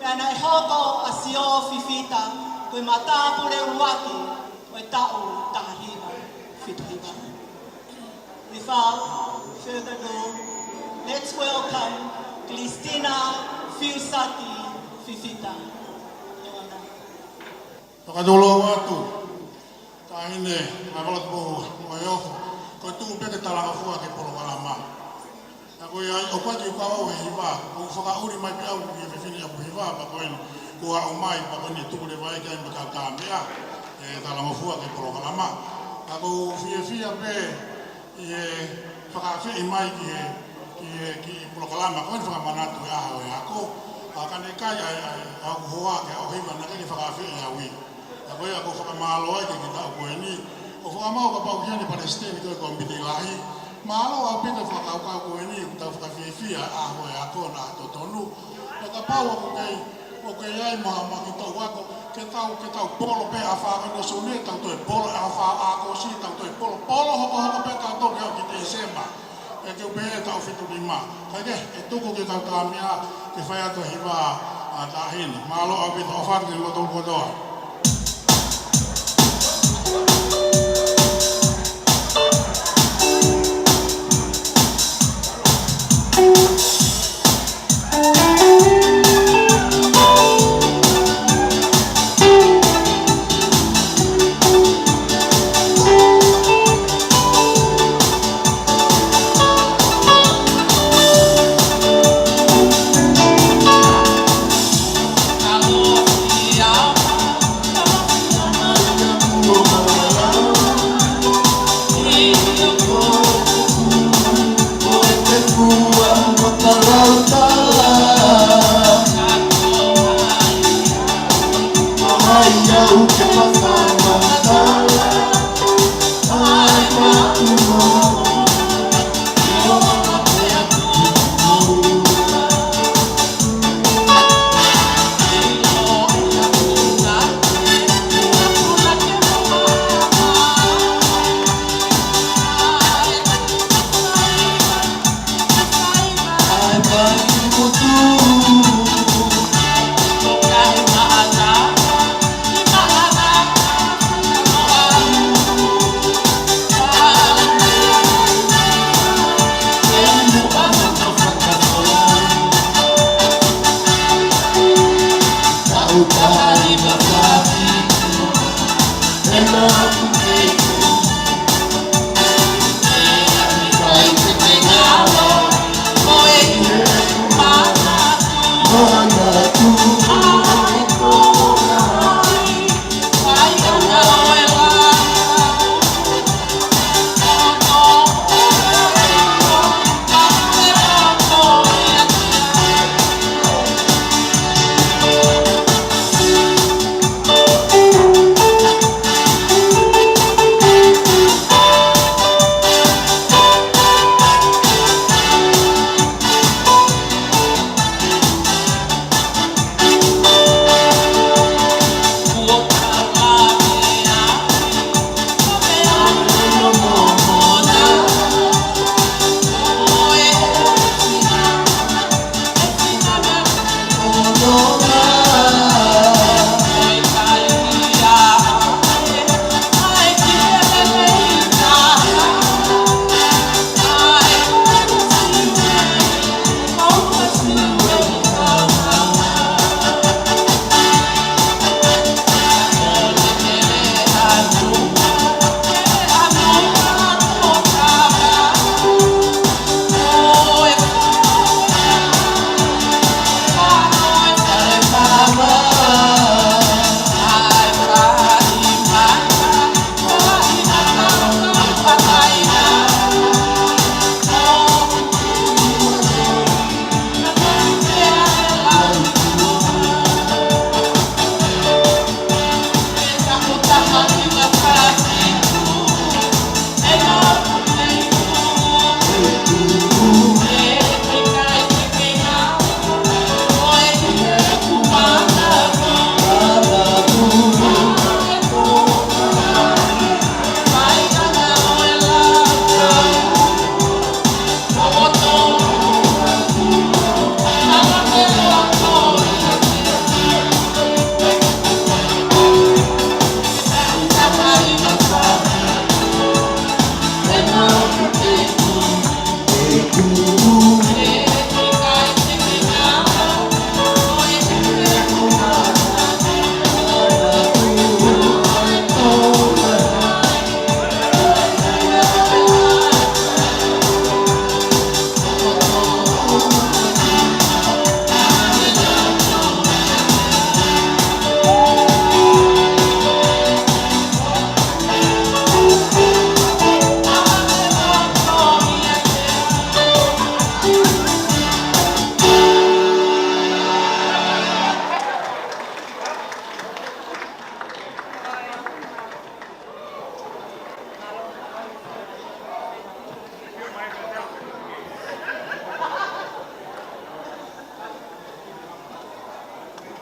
Pea nei hoko a Sio Fifita, koe mata pure uaki, koe tau tahiwa fitu hiwa. Without further ado, let's welcome Kiristina Fiusati Fifita. Whakadolo watu, tahine, mawalat mo oiofo, ko tu peke talanga fua ke polo kalama. Na ko ia o kwati ko wa hiva, ko whakauri mai pe au ki fifini apu hiva pa ko en ko a o mai pa ko ni tu le vai ka maka ka mea e talanga fua ke polo kalama. Na ko fia pe e whakafi mai ki polo kalama ko en whakamanatu e aho e ako. Akane kai ai hoa ke o hiva na ke whakafi e awi. Ako ia ko whakamalo ai ke kita o koe ni. O whakamau ka pau kiani Palestine koe ko mbiti lahi. Malo au pita whakaukau koe ni ku tau whakawhiwhia aho e ako na totonu. O ka pau ako kei o kei ai maha ki tau wako ke tau polo pe a whakano sone tau toi polo a whakako si tau toi polo. Polo hoko pe tau toke au ki te isemba. E ke upe e tau fitu lima. Kaike e tuku ke tau tāmia ke whai ato hiwa a tāhine. Malo au pita o whakni loto kotoa.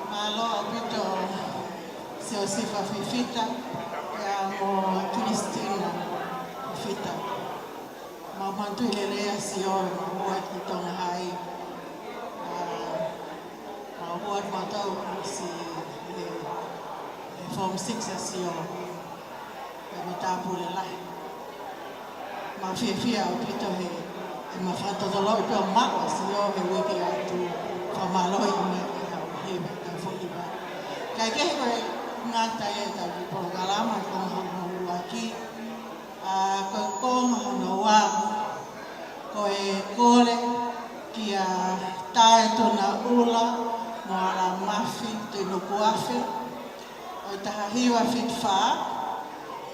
Malo apito se osifa fifita ya mo Cristina fifita. Mamantu ilelea sio buat kitong hai. Buat matau si form 6 sio. Kami tapu lelah. Ma fifia apito he ma fatto dolore per ma sio he wiki atu famalo ime he iba. Kaya ko ngata e tabi programa ko hanu aki ko kong hanu wa ko e kole kia tae to na ula mo ala mafi te no kuafe o taha hiwa fit fa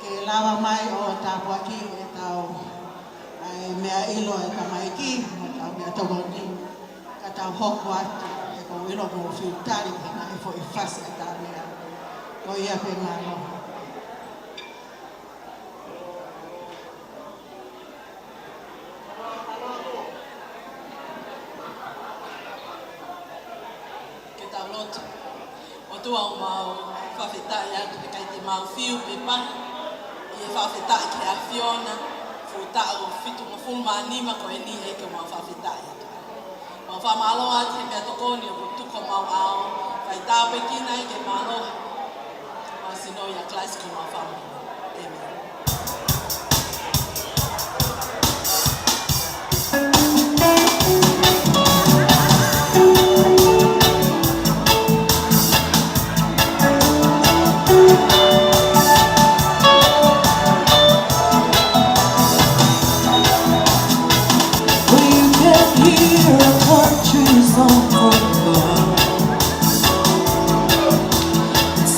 ke lava mai o tapu aki e tau ai mea ilo e tamaiki mo tau mea tawani ka tau hoko atu ko ilo mo filtari ke na e fo e fasi e tau mea ko ia pe malo. Ke tau lotu o tua o mau whawhetai atu pe kai te mau whiu pe pa i e whawhetai ke a Fiona futa o fitu mo fulma anima ko e ni e ke mau whawhetai atu. Mau whamalo atu he mea tokoni o tuko mau ao kai tau pe kina i ke malo mau sino ia klais ko mau whamalo. Amen.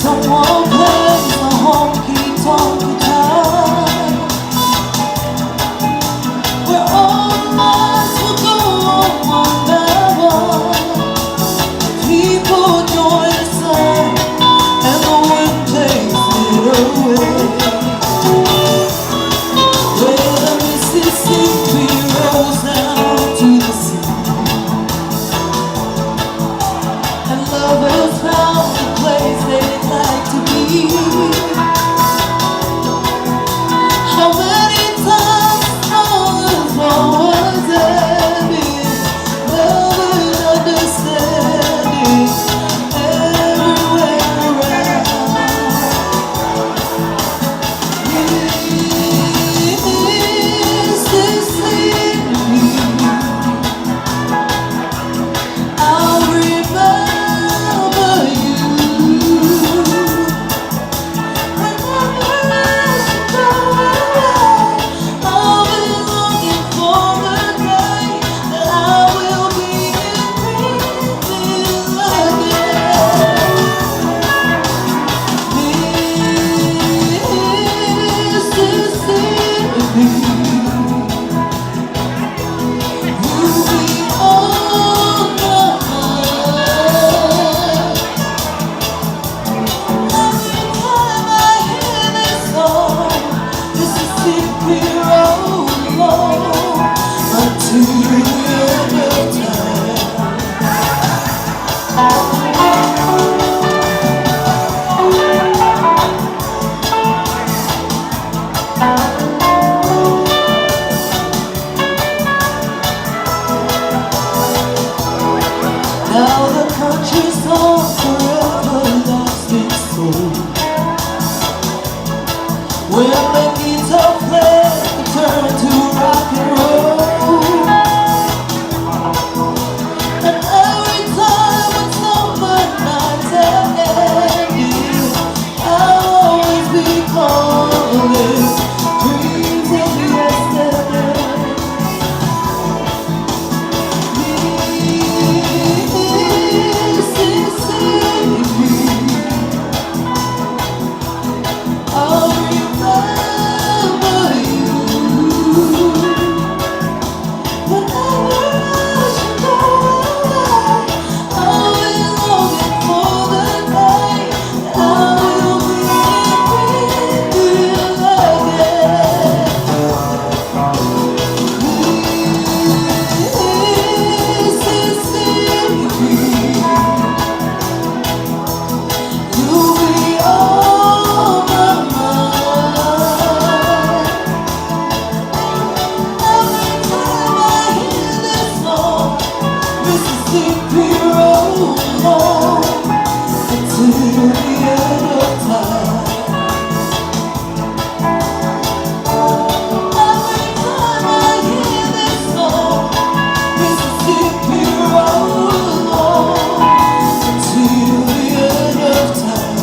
Someone plays the honky tonk. Now the country's home forever lost its soul. When the guitar player turned to rock and roll, and every time when summer nights have ended, I'll always be calling dreams of yesterday. Mississippi, I'll remember you whenever I should go away. I'll be longing for the day that I will be with you again. Mississippi, you'll be on my mind. Every time I hear this song, Mississippi rolls on until the end of time. Every time I hear this song, Mississippi rolls on until the end of time.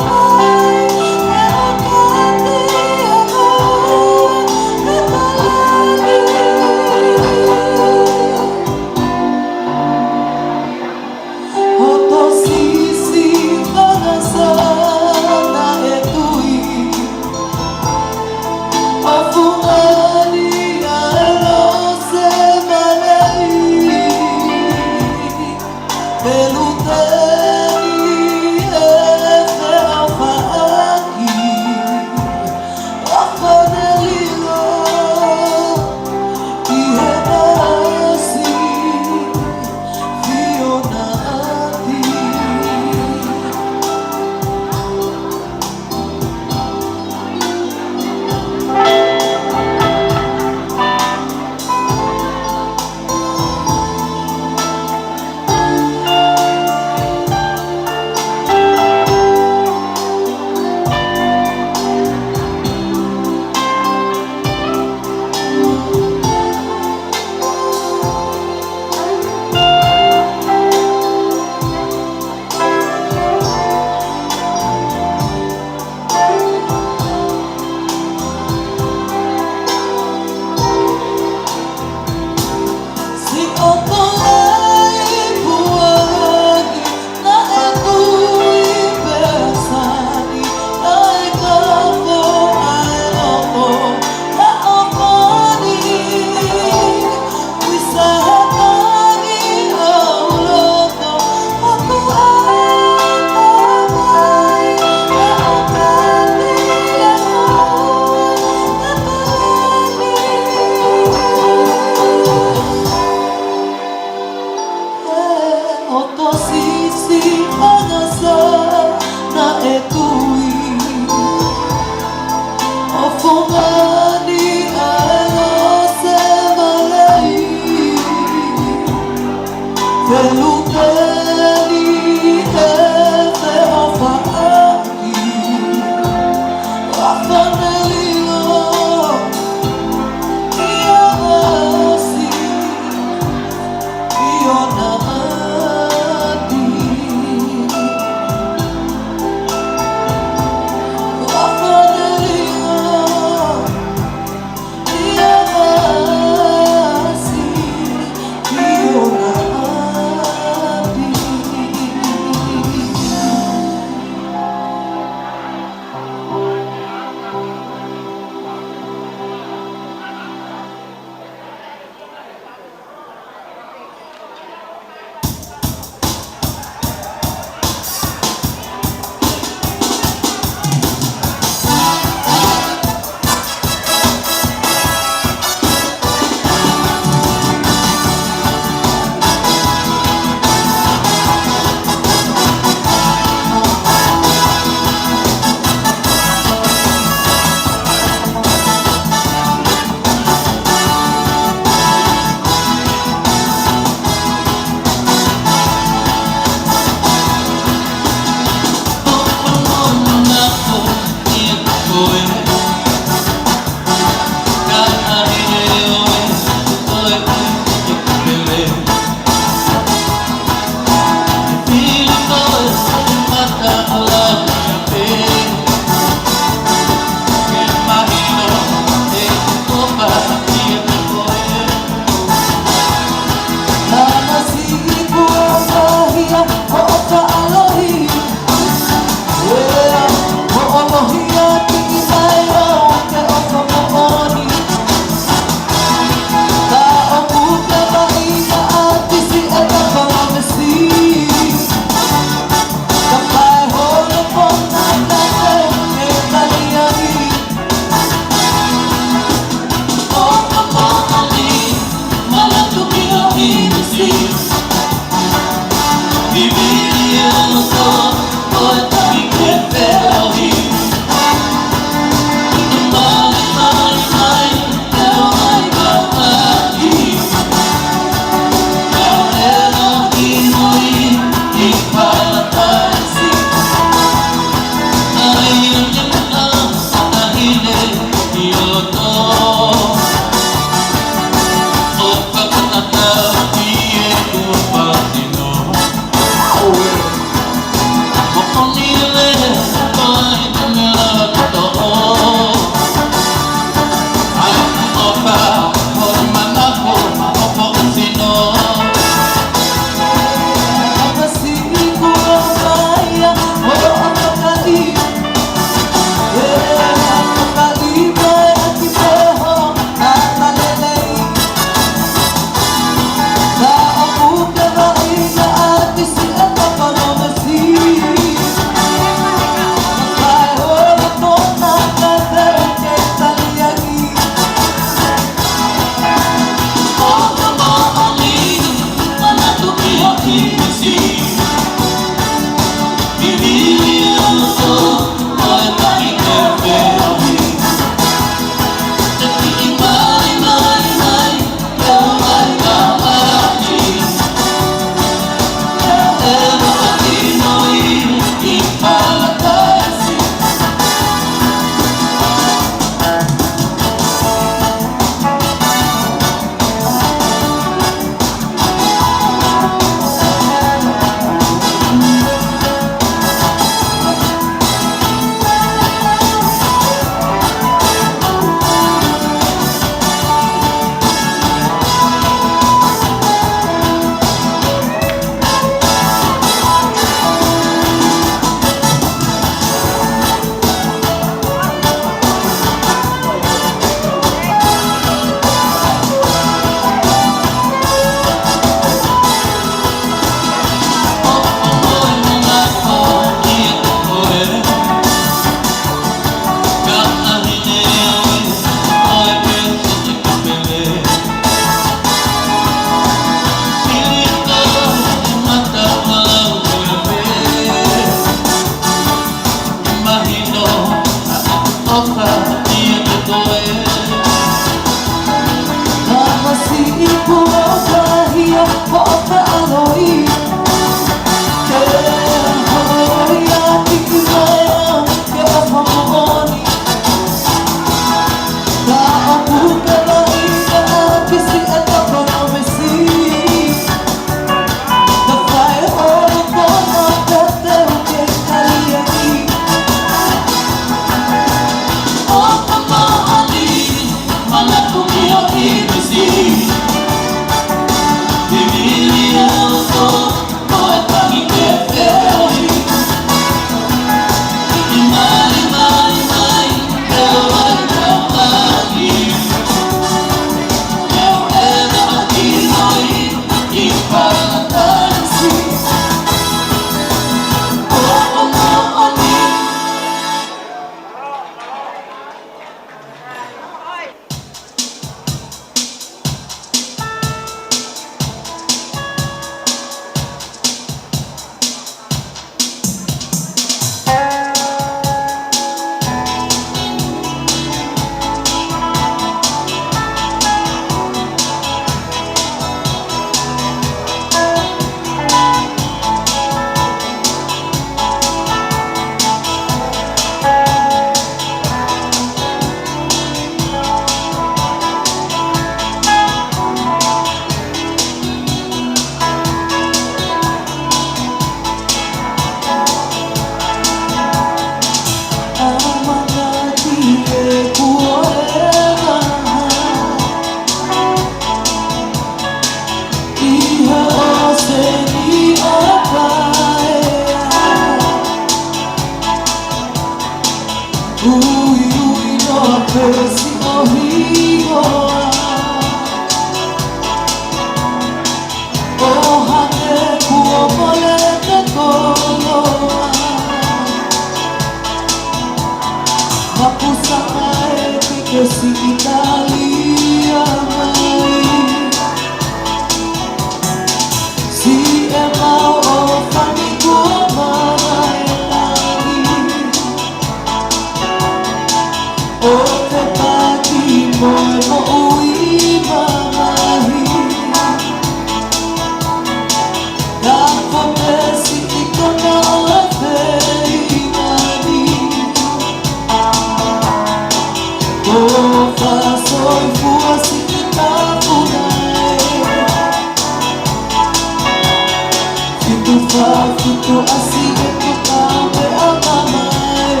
fitu asi e tuka me a mamae.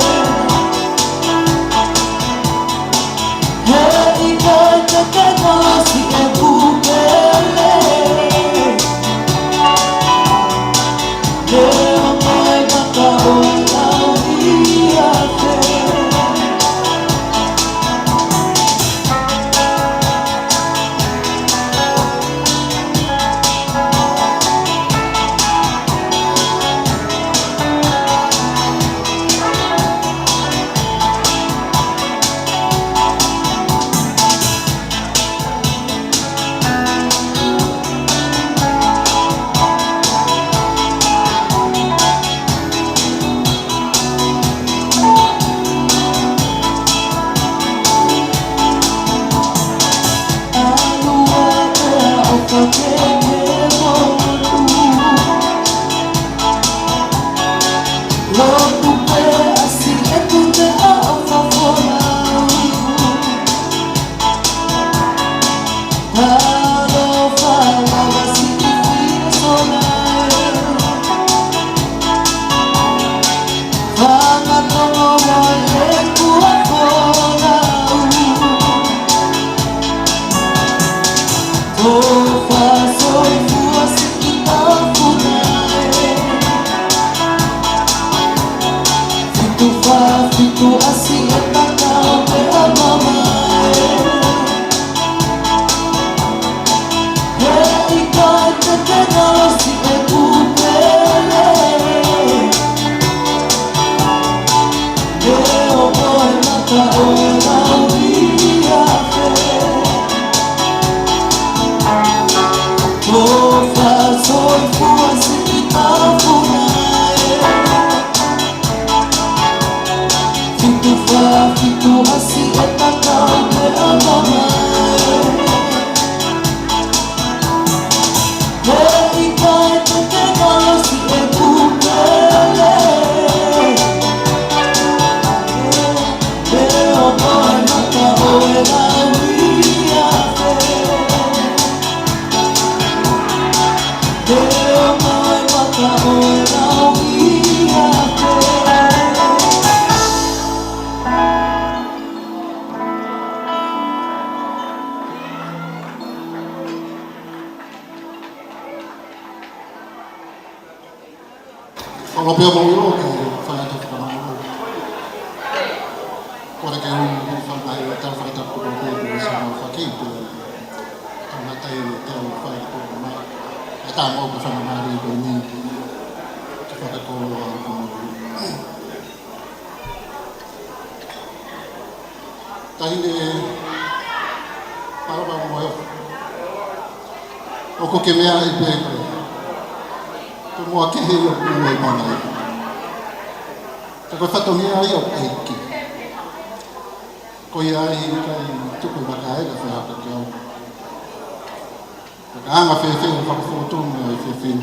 He I kai te te nasi e pupele. Leo mai maka o lau ia te. Fitu asi e takau me a mamae. He I kai te te nasi e pupele. Leo moe maka o lau ia te. Tofa soi fua si ki tau punae. Fitu asi e takau me a mamae. He I kai te te nasi e pupele. Leo moe maka o lau ia te. Leo moe maka o lau ia te. Kalau pia mau yo ke fanya tu kama yo. Kore ke un fanya yo ta fanya tu ko ko sama fakir tu. Kama tai te fanya tu kama. Eta mau ko fanya mari ko ni. Kita ko tahine para ba mo yo. O ko ke mea I pe ko. Ko mo ke he yo ko e mana. Ko fatongia yo eiki. Ko ia I kai tuku maka e ka fa ka. Ka nga fe fa foto me fe.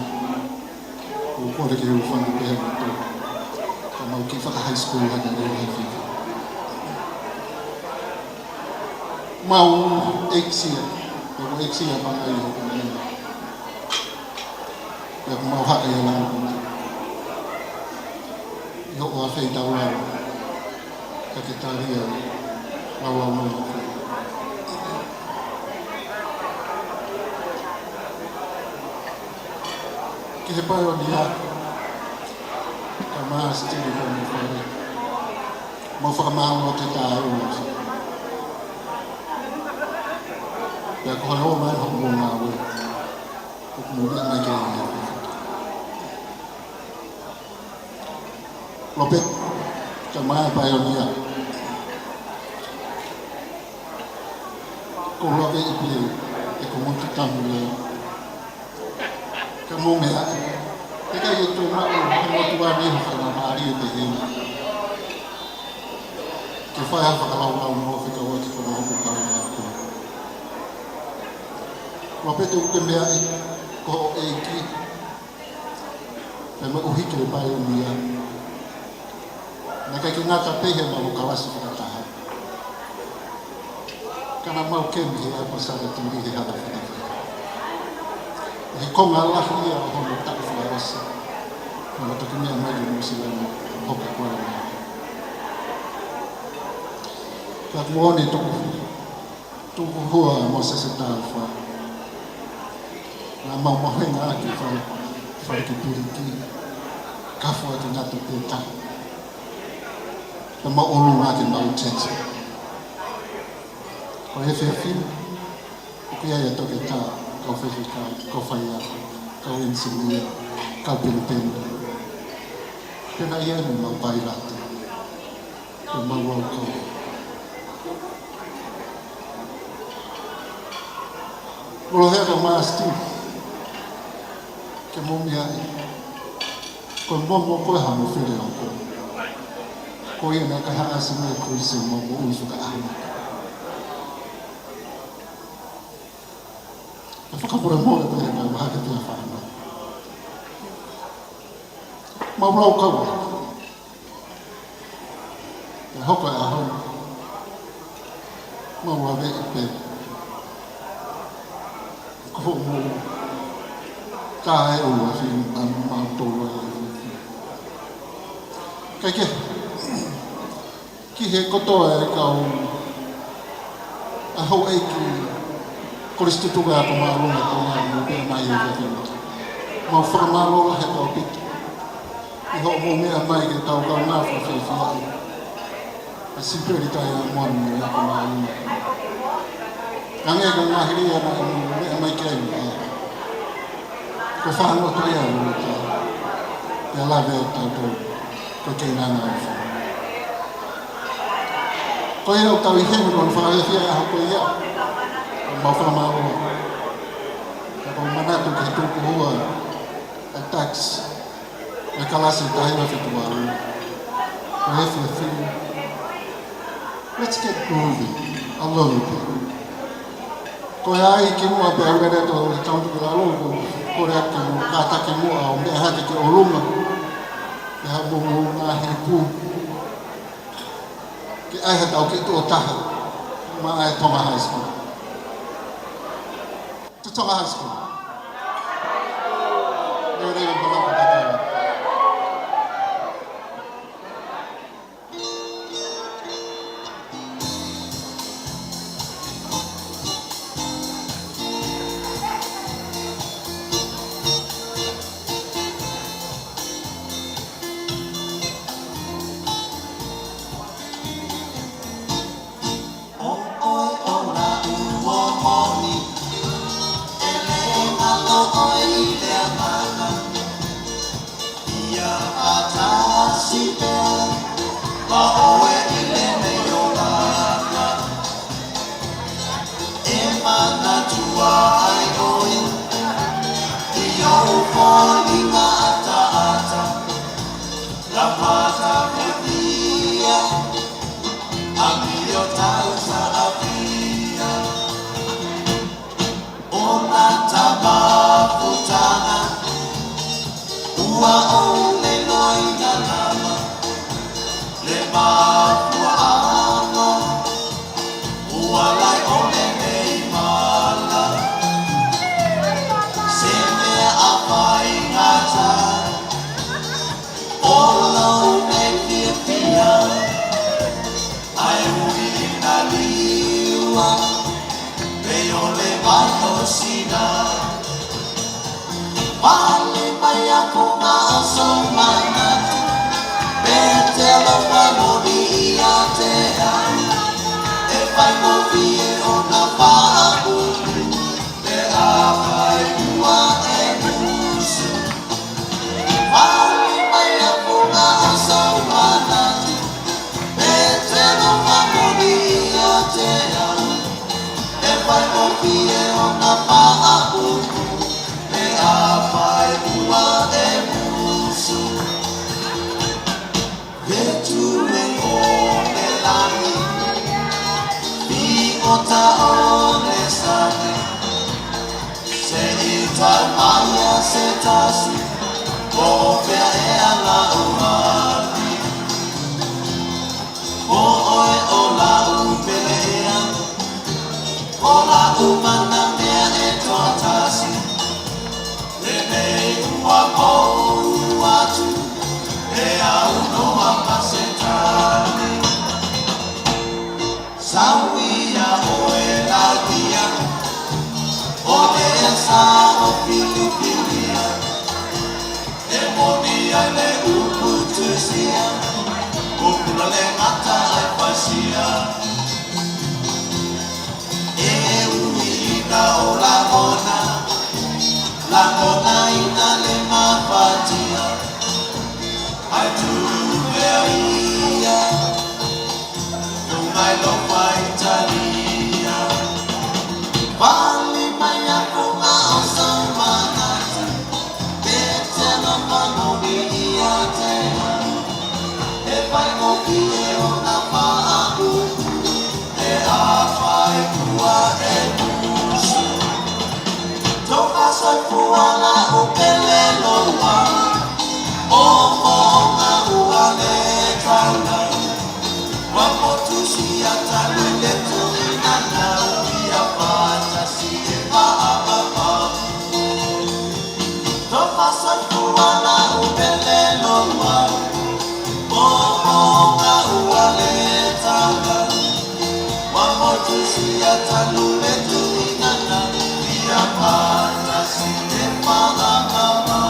Ko ko le ke u fa pe to. Ka mau ki fa high school ha ka le fe. Mau eiksi. Ko eiksi pa ai yo. Ya mau hak ya lah. Yo o fe tau la. Ka kita dia lawa mo. Ki se pa yo dia. Kama stili ko mo fa. Mo fa ma mo te tau. Ya ko ho ma ho mo na wo. Ko mo na ma ke ni. Lopet kama pioneer. Ko lope ipi e ko mo tamu le. Kamu me a. Te ka yo to ma mo tu wa ni fa na mari te he. Ke fa ya fa ka wa mo fi ka wa ti ko mo ko ka na ko. Lopet u ke me a ko e ki. Pe mo u hi ke pioneer. Naka ki ngata pehe ma ukawasi kataha. Kana mau kemi e pasara tindi he hada fita. He konga lahi ia hono taku whaosa. Kalau tak kena maju muslim hoka kuala. Tak mau ni tu hua masa setalfa. Nama mahu nak fal kipiriki kafu ati ngatu peta. Nama olu ngati mau cece. Kau efefin, kuya ya toke ta kau fefika kau faya kau insinuia kau pinten. Kena ia ni mau bailat, mau kau. Kalau saya mesti, kemungkinan, kalau mau kau hamu file aku, kau yang nak hak asing kau semua mau usuka anak. Apa kabar mau lepas yang kau bahagi dia faham? Mau kau, ya kau ahon, mau apa itu? Kau mau kaya ulah sih mau tolong kayak kih kotor kau ahau aiki koris itu gak pemalu atau mau bermain gitu mau formalu lah kau pit ihok mau bermain gitu kau nafas sesuatu simpel ditanya mau ya pemalu kami akan mengakhiri ya mai kaya ko faham to ya ya la ve to ko kena na ko ya ta wi hen ko fa ya ya ko ya ma fa ma ko mana to ke to ko attacks la kalasi ta ya fi to wa let's get moving Allah ko ya iki mo pe ngere to tau to la lo ko ya ki mo kata ki mo a me ha ki olunga ya mo na hi pu ki ai ha tau ki to ta ma ai to ma high school to high school re ba la ka ta Watch fuala upelelo wa Omonga uale tanga Wamotushi atalule tuinana Uia pata siye maababa Tomasa fuala upelelo wa Omonga uale tanga Wamotushi atalule tuinana Uia pata siye maababa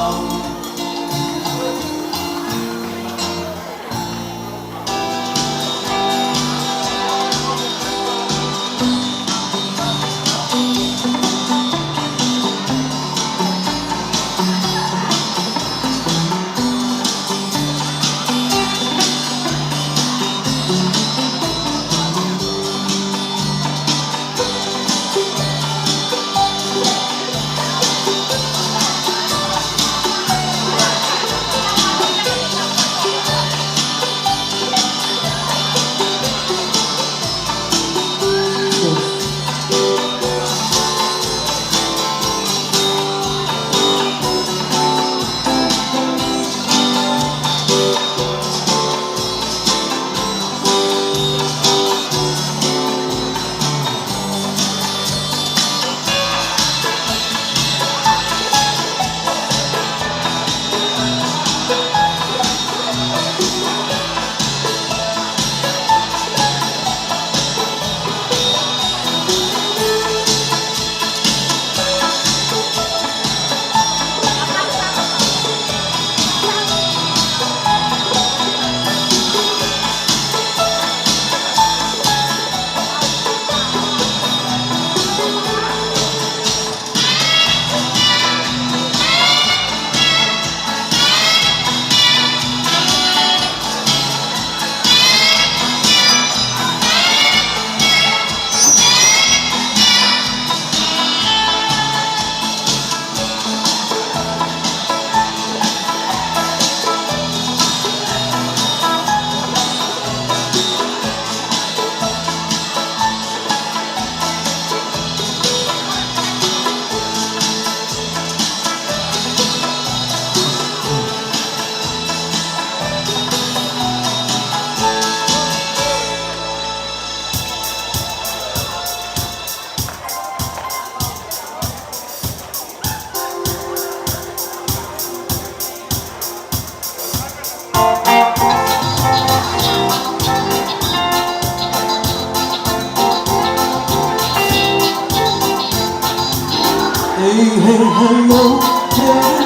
Hey, hey, hello, hey.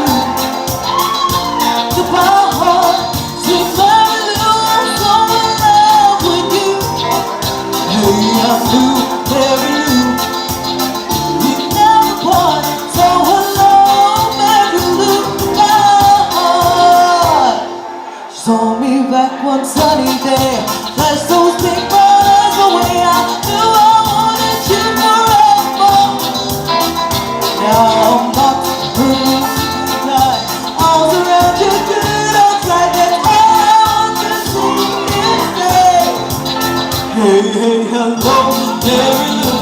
Goodbye, heart. Since I lose, so in love with you. Hey, I knew, never knew we'd never part. So hello, Mary Lou. Goodbye, heart. She saw me back one sunny day. Flashed those big brothers away. I knew I wanted you forever. Now I'm not through tonight. Arms around you, good outside. That's all I want to see is day. Hey, hey, hello, Mary Lou.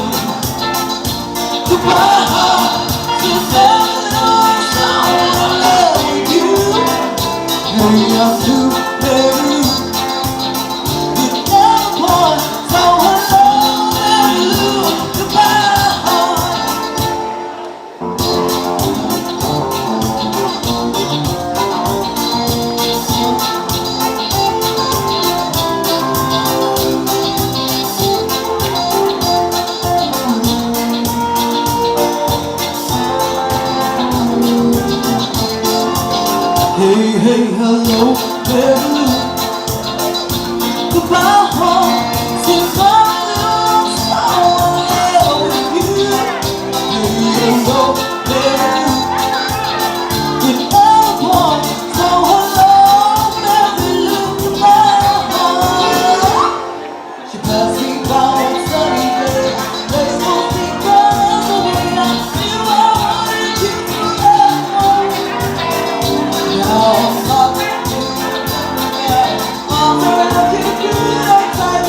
Goodbye, heart. Just never know I'm in love with you. Hey, I do, Mary Lou. You never part. So hello, Mary Lou. Goodbye, heart. Hey, hey, hello, Mary Lou. Goodbye, home. Since I lose, I wanna live with you. Hey, hello, Mary Lou. You never part. So hello, Mary Lou. Goodbye, home. She passed me by on sunny day. Let's go take brothers away. I knew I wanted you forever. Now I'm not. Arms around you, good outside.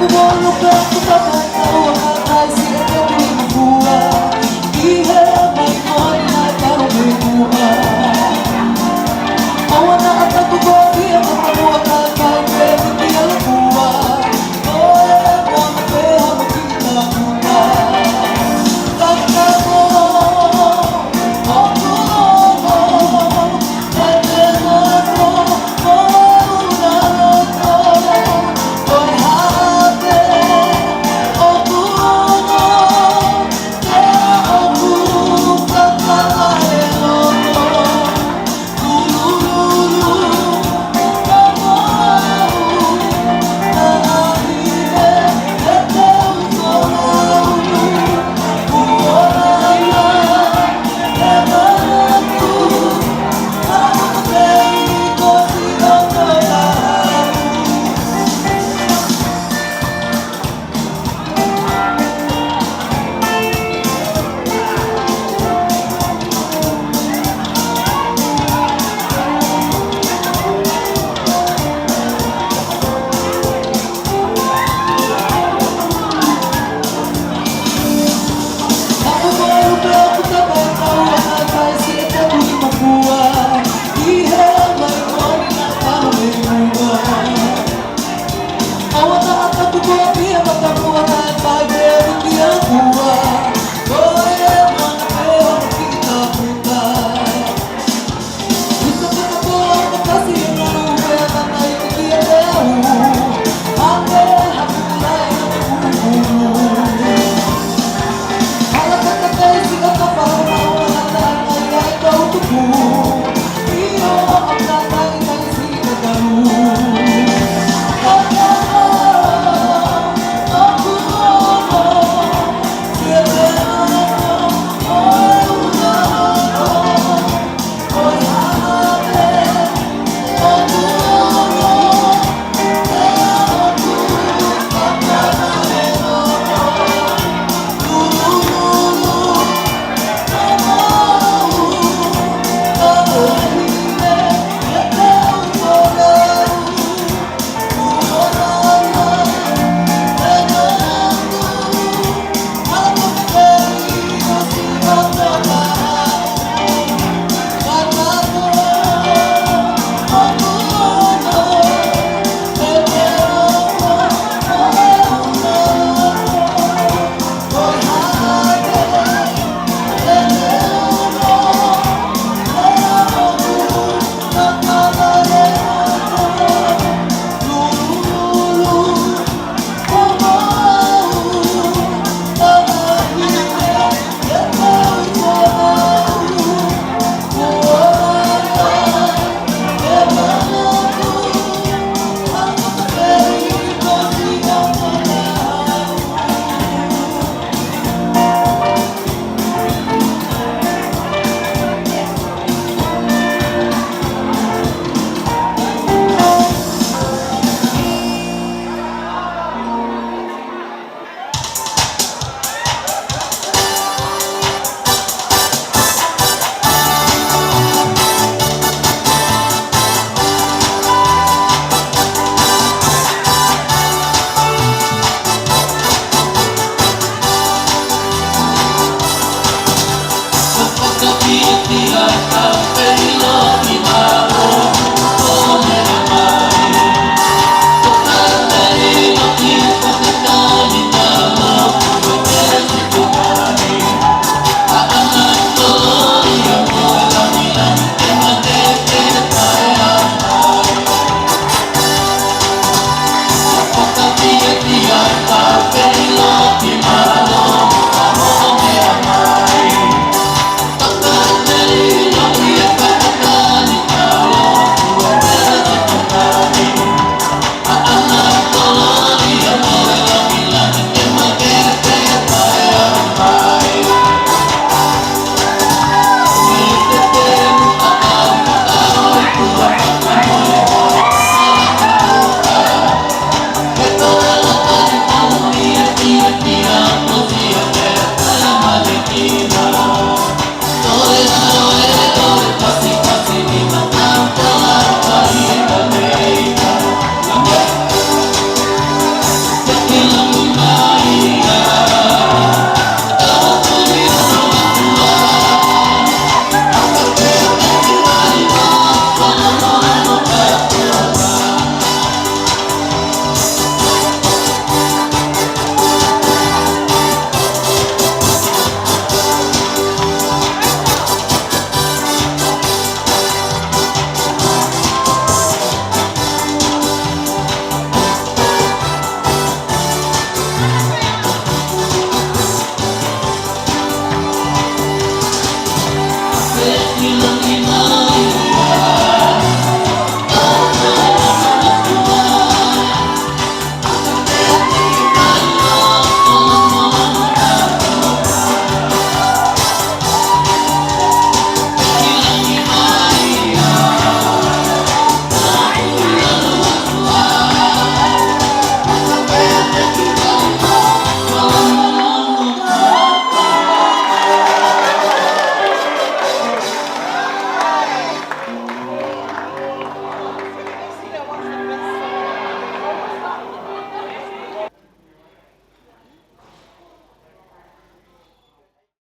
Aku mau lupa, aku bakal tahu